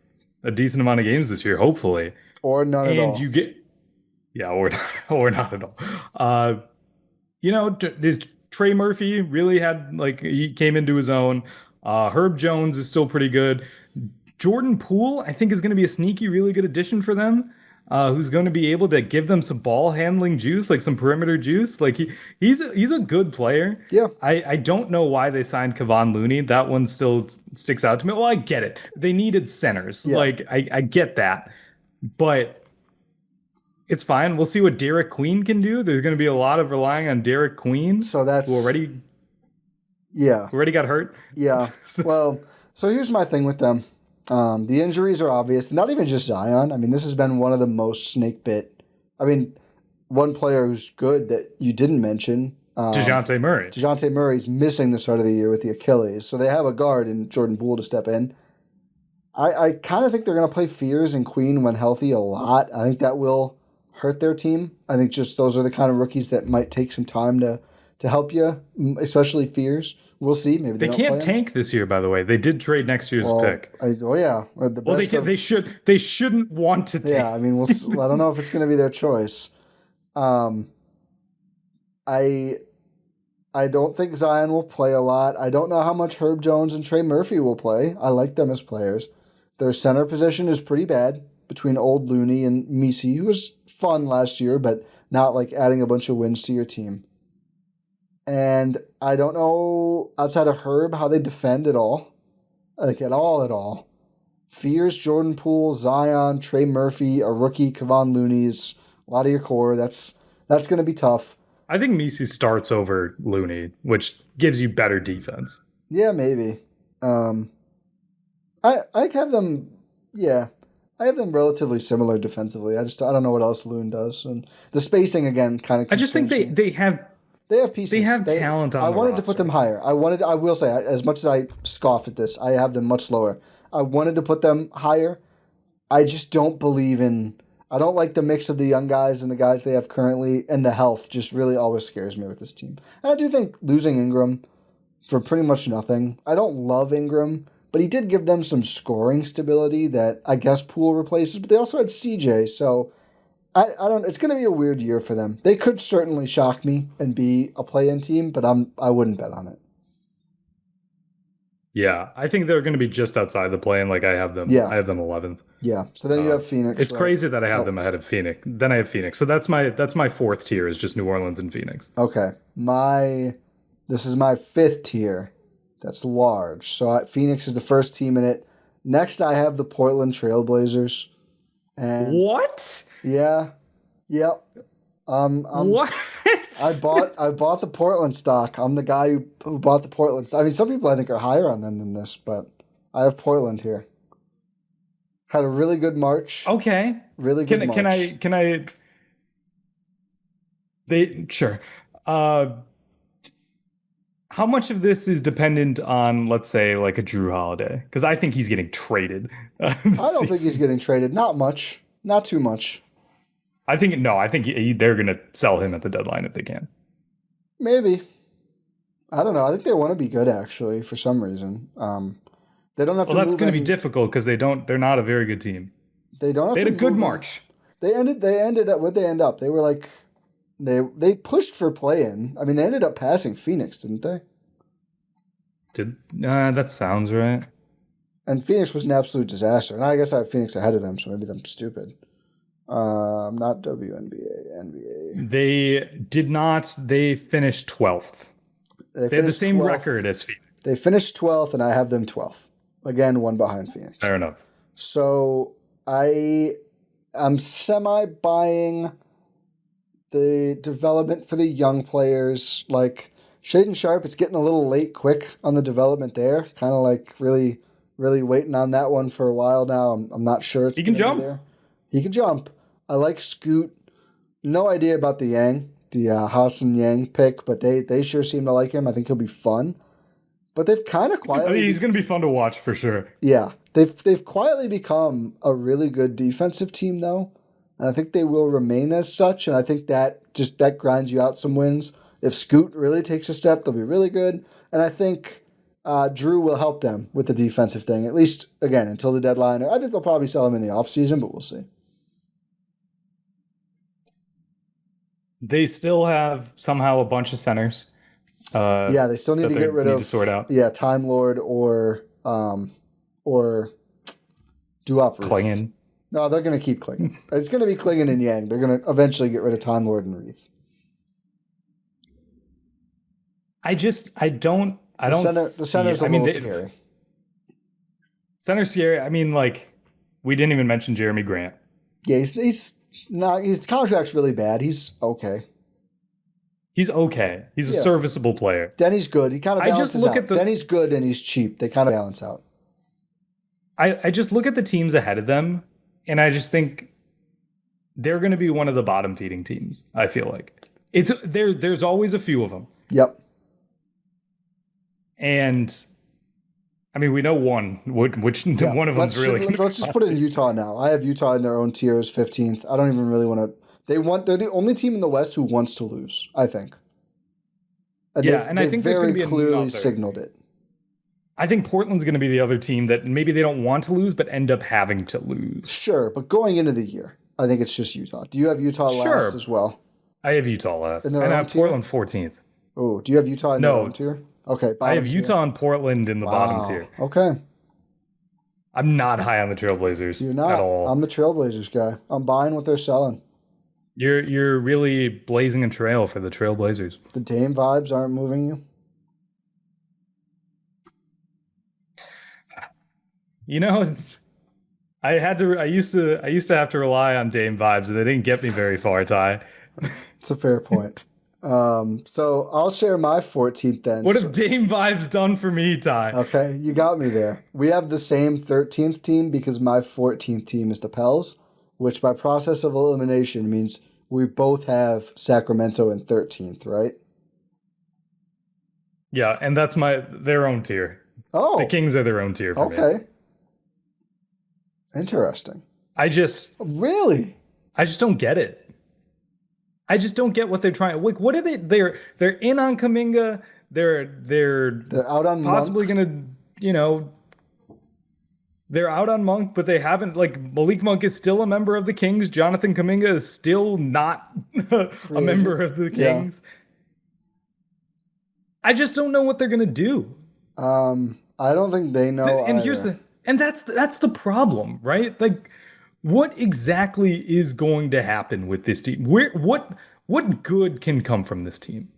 B: a decent amount of games this year, hopefully.
A: Or none at all.
B: And you get... Yeah, or not at all. Trey Murphy really had, he came into his own. Herb Jones is still pretty good. Jordan Poole, I think, is going to be a sneaky, really good addition for them. Who's going to be able to give them some ball handling juice, like some perimeter juice. Like he's a good player.
A: Yeah.
B: I don't know why they signed Kevon Looney. That one still sticks out to me. Well, I get it. They needed centers.
A: Yeah.
B: I get that. But it's fine. We'll see what Derek Queen can do. There's going to be a lot of relying on Derek Queen.
A: So that's
B: who already got hurt.
A: Yeah. So here's my thing with them. The injuries are obvious. Not even just Zion. I mean, this has been one of the most snake bit. I mean, one player who's good that you didn't mention.
B: DeJounte Murray.
A: DeJounte Murray's missing the start of the year with the Achilles. So they have a guard in Jordan Poole to step in. I kind of think they're going to play Fears and Queen when healthy a lot. I think that will hurt their team. I think just those are the kind of rookies that might take some time to help you, especially Fears. We'll see. Maybe
B: they can't tank this year. By the way, they did trade next year's pick. They shouldn't want to tank.
A: Yeah, I mean, I don't know if it's going to be their choice. I don't think Zion will play a lot. I don't know how much Herb Jones and Trey Murphy will play. I like them as players. Their center position is pretty bad between old Looney and Misi, who was fun last year, but not like adding a bunch of wins to your team. And I don't know, outside of Herb, how they defend at all. Like, at all. Fears, Jordan Poole, Zion, Trey Murphy, a rookie, Kevon Looney's, a lot of your core. That's going to be tough.
B: I think Misi starts over Looney, which gives you better defense.
A: Yeah, maybe. I have them, I have them relatively similar defensively. I don't know what else Loon does. And the spacing, again, kind of
B: I just think they have
A: pieces.
B: They have talent on
A: I
B: the
A: wanted
B: roster.
A: to put them higher. I will say, as much as I scoffed at this, I have them much lower. I wanted to put them higher. I just don't believe in... I don't like the mix of the young guys and the guys they have currently, and the health just really always scares me with this team. And I do think losing Ingram for pretty much nothing... I don't love Ingram, but he did give them some scoring stability that I guess Poole replaces. But they also had CJ, so I don't. It's going to be a weird year for them. They could certainly shock me and be a play-in team, but I wouldn't bet on it.
B: Yeah, I think they're going to be just outside the play-in. Like I have them.
A: Yeah.
B: I have them 11th.
A: Yeah. So then you have Phoenix.
B: It's crazy that I have them ahead of Phoenix. Then I have Phoenix. So that's my fourth tier is just New Orleans and Phoenix.
A: Okay. This is my fifth tier. That's large. So Phoenix is the first team in it. Next, I have the Portland Trailblazers. And
B: what?
A: Yeah. Yep.
B: What?
A: I bought the Portland stock. I'm the guy who bought the Portland stock. I mean, some people I think are higher on them than this, but I have Portland here. Had a really good March.
B: Okay.
A: Really good March.
B: Can I sure. How much of this is dependent on, let's say, like a Drew Holiday? Because I think he's getting traded.
A: I don't think he's getting traded. Not much. Not too much.
B: I think they're going to sell him at the deadline if they can.
A: Maybe. I don't know. I think they want to be good, actually, for some reason. They don't have to.
B: Well, that's going to be difficult because they're not a very good team.
A: They don't have
B: they
A: to.
B: Had a good March.
A: They ended up. Where'd they end up? They were like, they pushed for play-in. I mean, they ended up passing Phoenix, didn't they?
B: That sounds right. And
A: Phoenix was an absolute disaster. And I guess I have Phoenix ahead of them, so maybe I'm stupid. Not WNBA, NBA.
B: They did not. They finished 12th. They had the same
A: 12th.
B: record as Phoenix.
A: They finished 12th, and I have them 12th. Again, one behind Phoenix.
B: Fair enough.
A: So I'm semi-buying the development for the young players. Like Shaedon Sharpe, it's getting a little late quick on the development there. Kind of like really, really waiting on that one for a while now. I'm not sure it's
B: he can jump.
A: There. He can jump. I like Scoot. No idea about the Yang, the Hassan Yang pick, but they sure seem to like him. I think he'll be fun. But they've kind of quietly...
B: I mean, he's going to be fun to watch for sure.
A: Yeah. They've quietly become a really good defensive team, though. And I think they will remain as such. And I think that grinds you out some wins. If Scoot really takes a step, they'll be really good. And I think Drew will help them with the defensive thing, at least, again, until the deadline. I think they'll probably sell him in the offseason, but we'll see.
B: They still have somehow a bunch of centers.
A: They still need to get rid of.
B: To sort out.
A: Yeah, Time Lord or Duop.
B: Klingon.
A: No, they're going to keep Klingon. It's going to be Klingon and Yang. They're going to eventually get rid of Time Lord and Reith.
B: I don't.
A: The center's a little scary.
B: Center's scary. I mean, like, we didn't even mention Jeremy Grant.
A: Yeah, he's not. His contract's really bad. He's okay.
B: He's okay. He's a serviceable player.
A: Denny's good. He kind of balances out. Denny's good and he's cheap. They kind of balance out.
B: I just look at the teams ahead of them, and I just think they're going to be one of the bottom feeding teams. I feel like there's always a few of them.
A: Yep.
B: And I mean, we know one, which one of them's really.
A: Let's just put it in Utah now. I have Utah in their own tier as 15th. I don't even really want to. They're the only team in the West who wants to lose, I think. And I think very clearly signaled it.
B: I think Portland's going to be the other team that maybe they don't want to lose, but end up having to lose.
A: Sure, but going into the year, I think it's just Utah. Do you have Utah last as well?
B: I have Utah last. And I have Portland 14th.
A: Oh, do you have Utah in their own tier? Okay,
B: I have Utah and Portland in the bottom tier.
A: Okay.
B: I'm not high on the Trailblazers.
A: You're not.
B: At all.
A: I'm the Trailblazers guy. I'm buying what they're selling.
B: You're really blazing a trail for the Trailblazers.
A: The Dame vibes aren't moving you?
B: You know, I used to have to rely on Dame vibes, and they didn't get me very far, Ty.
A: It's a fair point. So I'll share my 14th then.
B: What have Dame vibes done for me, Ty?
A: Okay, you got me there. We have the same 13th team because my 14th team is the Pels, which by process of elimination means we both have Sacramento in 13th, right?
B: Yeah, and that's their own tier.
A: Oh.
B: The Kings are their own tier for me.
A: Okay. Interesting.
B: Really? I just don't get it. I just don't get what they're trying. Like, what are they? They're in on Kuminga. They're
A: out on
B: possibly
A: Monk.
B: gonna, They're out on Monk, but they haven't like Malik Monk is still a member of the Kings. Jonathan Kuminga is still not a
A: Free
B: member
A: agent.
B: of the
A: Yeah.
B: Kings. I just don't know what they're gonna do.
A: I don't think they know
B: And here's
A: either.
B: the and that's the problem, right? Like what exactly is going to happen with this team? What good can come from this team?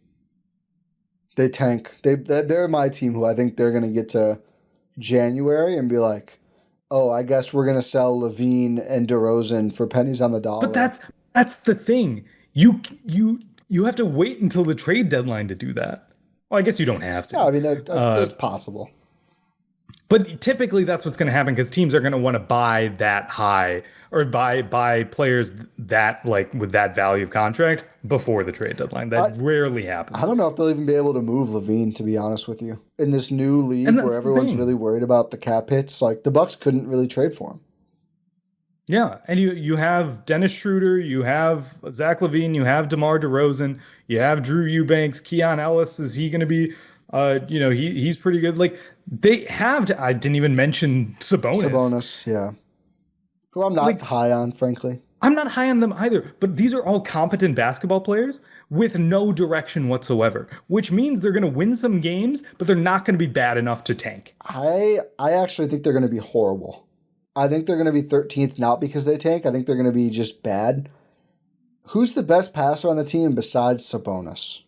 A: They tank. They're my team who I think they're gonna get to January and be like, oh, I guess we're gonna sell Levine and DeRozan for pennies on the
B: But
A: dollar.
B: that's the thing. You have to wait until the trade deadline to do that. Well, I guess you don't have
A: Yeah, I
B: to.
A: mean
B: Uh,
A: that's possible.
B: but typically that's what's going to happen because teams are going to want to buy that high or buy players that like with that value of contract before the trade deadline.
A: I
B: That rarely
A: I
B: happens.
A: don't know if they'll even be able to move Levine, to be honest with you. In this new
B: And
A: league where
B: that's the
A: everyone's really
B: thing.
A: worried about the cap hits, like the Bucks couldn't really trade for him.
B: Yeah, and you have Dennis Schroeder, you have Zach LaVine, you have DeMar DeRozan, you have Drew Eubanks, Keon Ellis. Is he going to be? He's pretty good. Like they have. I didn't even mention Sabonis.
A: Sabonis, yeah. Who I'm not
B: Like
A: high on, frankly.
B: I'm not high on them either. But these are all competent basketball players with no direction whatsoever, which means they're going to win some games, but they're not going to be bad enough to tank.
A: I actually think they're going to be horrible. I think they're going to be 13th, not because they tank. I think they're going to be just bad. Who's the best passer on the team besides Sabonis?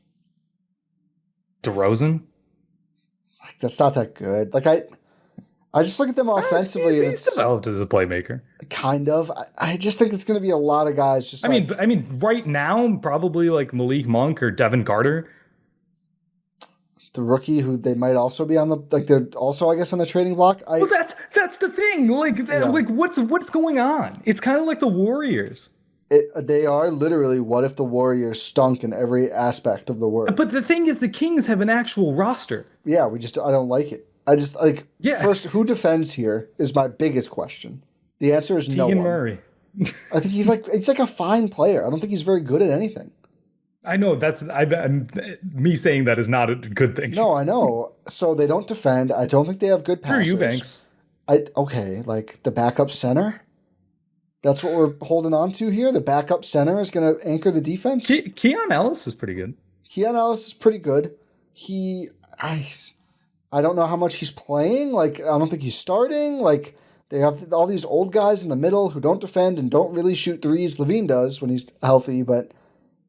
B: DeRozan.
A: Like, that's not that good. Like I just look at them offensively, and
B: He's
A: it's
B: developed as a playmaker.
A: kind of. I just think it's going to be a lot of guys. Just
B: I mean, right now, probably like Malik Monk or Devin Carter.
A: the rookie who they might also be on the like they're also I guess on the trading block.
B: Well, that's the thing.
A: Yeah.
B: Like what's going on? It's kind of like the Warriors.
A: They are literally what if the Warriors stunk in every aspect of the word.
B: But the thing is, the Kings have an actual roster.
A: Yeah, I don't like it. I just like
B: Yeah.
A: first who defends here is my biggest question. The answer is no
B: Keegan
A: one.
B: Murray.
A: I think he's like a fine player. I don't think he's very good at anything.
B: I know me saying that is not a good thing.
A: No, I know. So they don't defend. I don't think they have good
B: Drew
A: passers.
B: Eubanks.
A: Okay, like the backup center. That's what we're holding on to here. The backup center is going to anchor the defense.
B: Keon Ellis is pretty good.
A: Keon Ellis is pretty good. I don't know how much he's playing. Like, I don't think he's starting. Like, they have all these old guys in the middle who don't defend and don't really shoot threes. Levine does when he's healthy, but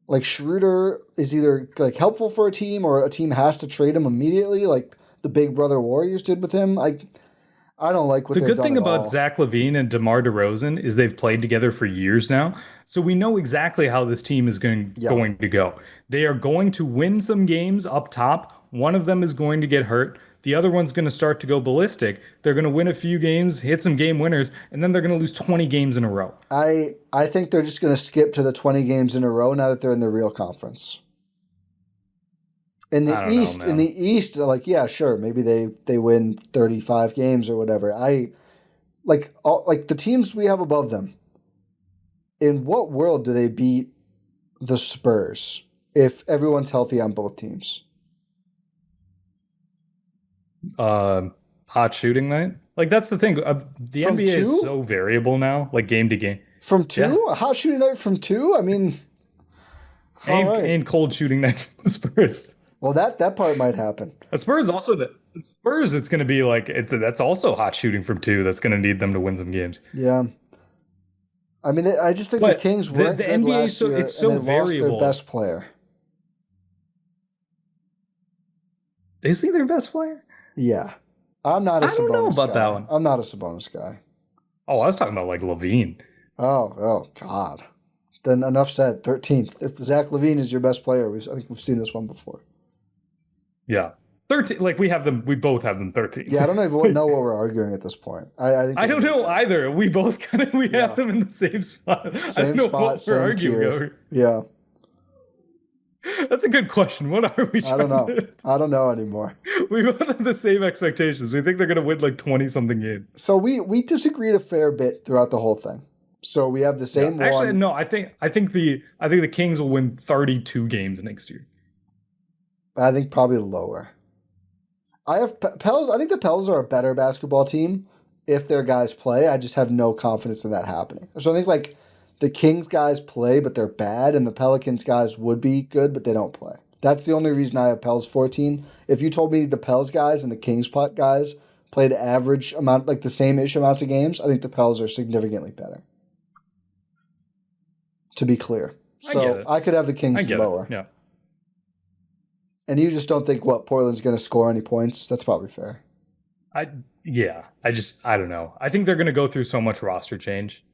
A: like Schroeder is either like helpful for a team or a team has to trade him immediately, like the Big Brother Warriors did with him. I don't like what
B: The
A: they've
B: good
A: done
B: thing
A: at
B: about
A: all.
B: Zach LaVine and DeMar DeRozan is they've played together for years now. So we know exactly how this team is going to go. They are going to win some games up top. One of them is going to get hurt. The other one's going to start to go ballistic. They're going to win a few games, hit some game winners, and then they're going to lose 20 games in a row.
A: I think they're just going to skip to the 20 games in a row now that they're in the real conference. In the East, like yeah, sure, maybe they win 35 games or whatever. Like the teams we have above them. In what world do they beat the Spurs if everyone's healthy on both teams?
B: Hot shooting night. Like that's the thing. The
A: From
B: NBA
A: two?
B: is so variable now, like game to game.
A: From two?
B: Yeah.
A: A hot shooting night from two? I mean, all right.
B: And cold shooting night from the Spurs.
A: Well, that part might happen.
B: The Spurs also the Spurs. It's going to be like that's also hot shooting from two. That's going to need them to win some games.
A: Yeah. I mean, I just think the
B: But
A: Kings
B: the
A: weren't good
B: NBA
A: last year,
B: it's so
A: and they lost their
B: variable.
A: best player.
B: Is he their best player?
A: Yeah. I'm not a Sabonis
B: I don't know about
A: guy.
B: that one.
A: I'm not a Sabonis guy.
B: Oh, I was talking about like Levine.
A: Oh, God. Then enough said. 13th. If Zach LaVine is your best player, I think we've seen this one before.
B: Yeah, 13. Like we have them. We both have them 13.
A: Yeah, I don't even know what we're arguing at this point. I think
B: I don't know either. We both kind of have them in the same spot. I
A: Same
B: don't know
A: spot,
B: what we're
A: same
B: arguing
A: tier.
B: over.
A: Yeah.
B: That's a good question. What are we
A: I don't
B: trying
A: know.
B: to?
A: I don't know anymore.
B: We both have the same expectations. We think they're going to win like 20 something games.
A: So we disagreed a fair bit throughout the whole thing. So we have the same one.
B: Actually, no. I think the Kings will win 32 games next year.
A: I think probably lower. I have Pels. I think the Pels are a better basketball team, if their guys play. I just have no confidence in that happening. So I think like the Kings guys play, but they're bad, and the Pelicans guys would be good, but they don't play. That's the only reason I have Pels 14. If you told me the Pels guys and the Kings guys played average amount, like the same-ish amounts of games, I think the Pels are significantly better. To be clear. So I could have the Kings lower.
B: Yeah.
A: And you just don't think Portland's going to score any points? That's probably fair.
B: I don't know. I think they're going to go through so much roster change.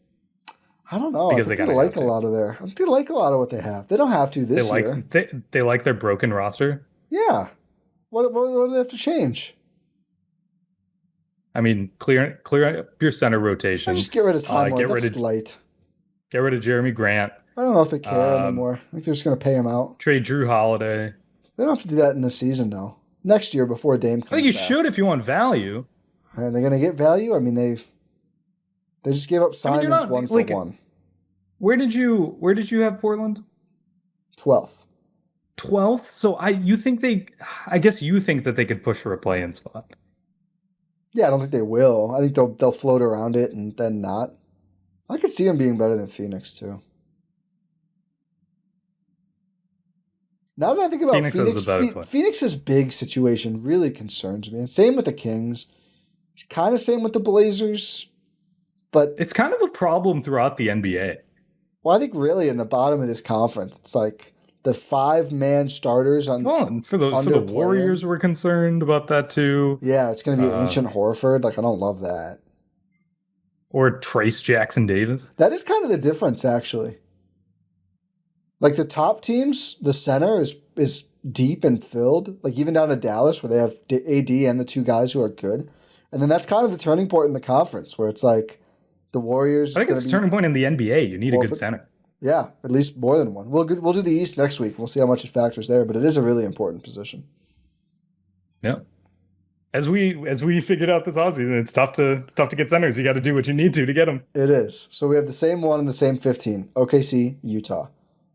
A: I don't know.
B: Because
A: I think they like a lot of their. I think they like a lot of what they have. They don't have to this year.
B: They like their broken roster.
A: Yeah. What do they have to change?
B: I mean, clear up your center rotation.
A: Just get rid of Time Lord. That's light.
B: Get rid of Jeremy Grant.
A: I don't know if they care anymore. I think they're just going to pay him out.
B: Trade Drew Holiday.
A: They don't have to do that in the season, though. Next year before Dame comes back.
B: I think you should if you want value.
A: Are they going to get value? I mean, they just gave up Simons 1-for-1.
B: Where did you have Portland?
A: 12th.
B: 12th? So I guess you think that they could push for a play-in spot.
A: Yeah, I don't think they will. I think they'll float around it and then not. I could see them being better than Phoenix too. Now that I think about Phoenix's big situation really concerns me. And same with the Kings. It's kind of same with the Blazers. But
B: it's kind of a problem throughout the NBA.
A: Well, I think really in the bottom of this conference, it's like the 5-man starters on.
B: Well, for the Warriors, we're concerned about that too.
A: Yeah, it's going to be Ancient Horford. Like, I don't love that.
B: Or Trace Jackson Davis.
A: That is kind of the difference, actually. Like the top teams, the center is deep and filled. Like even down to Dallas, where they have AD and the 2 guys who are good. And then that's kind of the turning point in the conference, where it's like the Warriors.
B: I think it's a turning point in the NBA. You need a good center.
A: Yeah, at least more than one. We'll do the East next week. We'll see how much it factors there, but it is a really important position.
B: Yeah. As we figured out this offseason, it's tough to get centers. You got to do what you need to get them.
A: It is. So we have the same one and the same 15. OKC, Utah.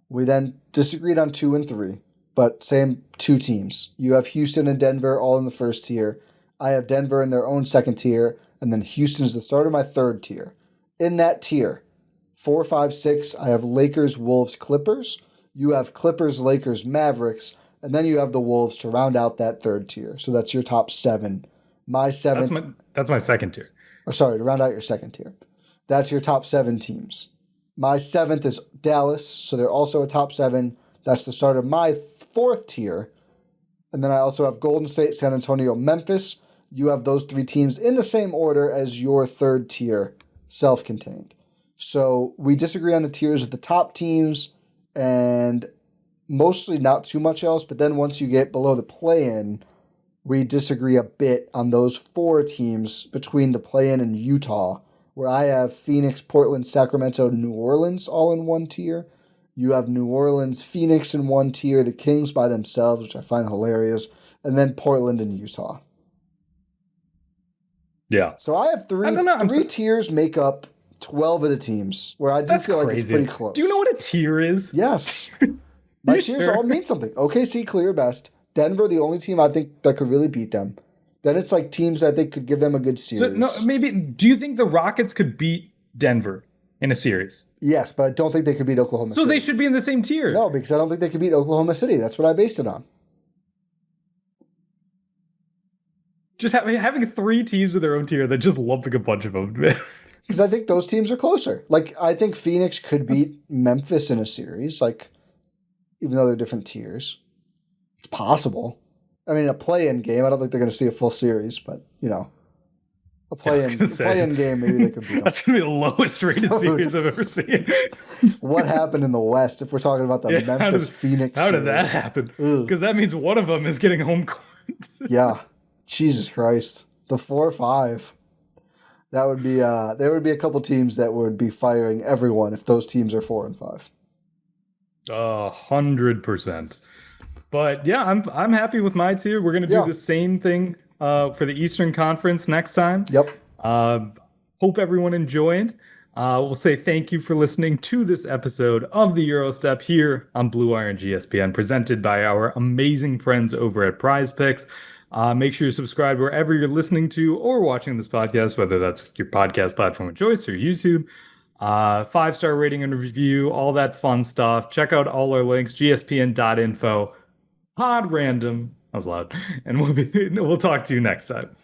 A: We then disagreed on 2 and 3, but same 2 teams. You have Houston and Denver all in the first tier. I have Denver in their own second tier, and then Houston's the start of my third tier. In that tier, 4, 5, 6, I have Lakers, Wolves, Clippers. You have Clippers, Lakers, Mavericks, and then you have the Wolves to round out that third tier. So that's your top 7. My 7th.
B: That's my second tier.
A: Or sorry, to round out your second tier. That's your top 7 teams. My 7th is Dallas, so they're also a top 7. That's the start of my 4th tier. And then I also have Golden State, San Antonio, Memphis. You have those 3 teams in the same order as your 3rd tier, self-contained. So we disagree on the tiers of the top teams and mostly not too much else. But then once you get below the play-in, we disagree a bit on those 4 teams between the play-in and Utah, where I have Phoenix, Portland, Sacramento, New Orleans all in one tier. You have New Orleans, Phoenix in one tier, the Kings by themselves, which I find hilarious, and then Portland and Utah.
B: Yeah.
A: So I have 3 tiers make up 12 of the teams, where I do feel like it's pretty close.
B: Do you know what a tier is?
A: Yes. My tiers all mean something. OKC clear best. Denver, the only team I think that could really beat them. Then it's like teams I think could give them a good series.
B: So, do you think the Rockets could beat Denver in a series?
A: Yes, but I don't think they could beat Oklahoma City.
B: So they should be in the same tier.
A: No, because I don't think they could beat Oklahoma City. That's what I based it on.
B: Just having 3 teams in their own tier, that just lumping a bunch of them.
A: Because I think those teams are closer. Like, I think Phoenix could beat Memphis in a series, like, even though they're different tiers. It's possible. I mean, a play-in game, I don't think they're going to see a full series, but, you know, a play-in game, maybe they could beat them.
B: That's going to be the lowest rated series I've ever seen.
A: What happened in the West, if we're talking about the Memphis-Phoenix
B: How did that happen? Because that means one of them is getting home court.
A: Yeah. Jesus Christ. The 4-5. That would be there would be a couple teams that would be firing everyone if those teams are 4 and 5.
B: 100%. But yeah, I'm happy with my tier. We're gonna do the same thing for the Eastern Conference next time.
A: Yep.
B: Hope everyone enjoyed. We'll say thank you for listening to this episode of the Gyro Step here on Blue Iron GSPN, presented by our amazing friends over at Prize Picks. Make sure you subscribe wherever you're listening to or watching this podcast, whether that's your podcast platform of choice or YouTube. 5-star rating and review, all that fun stuff. Check out all our links, gspn.info. Pod random. That was loud. And we'll talk to you next time.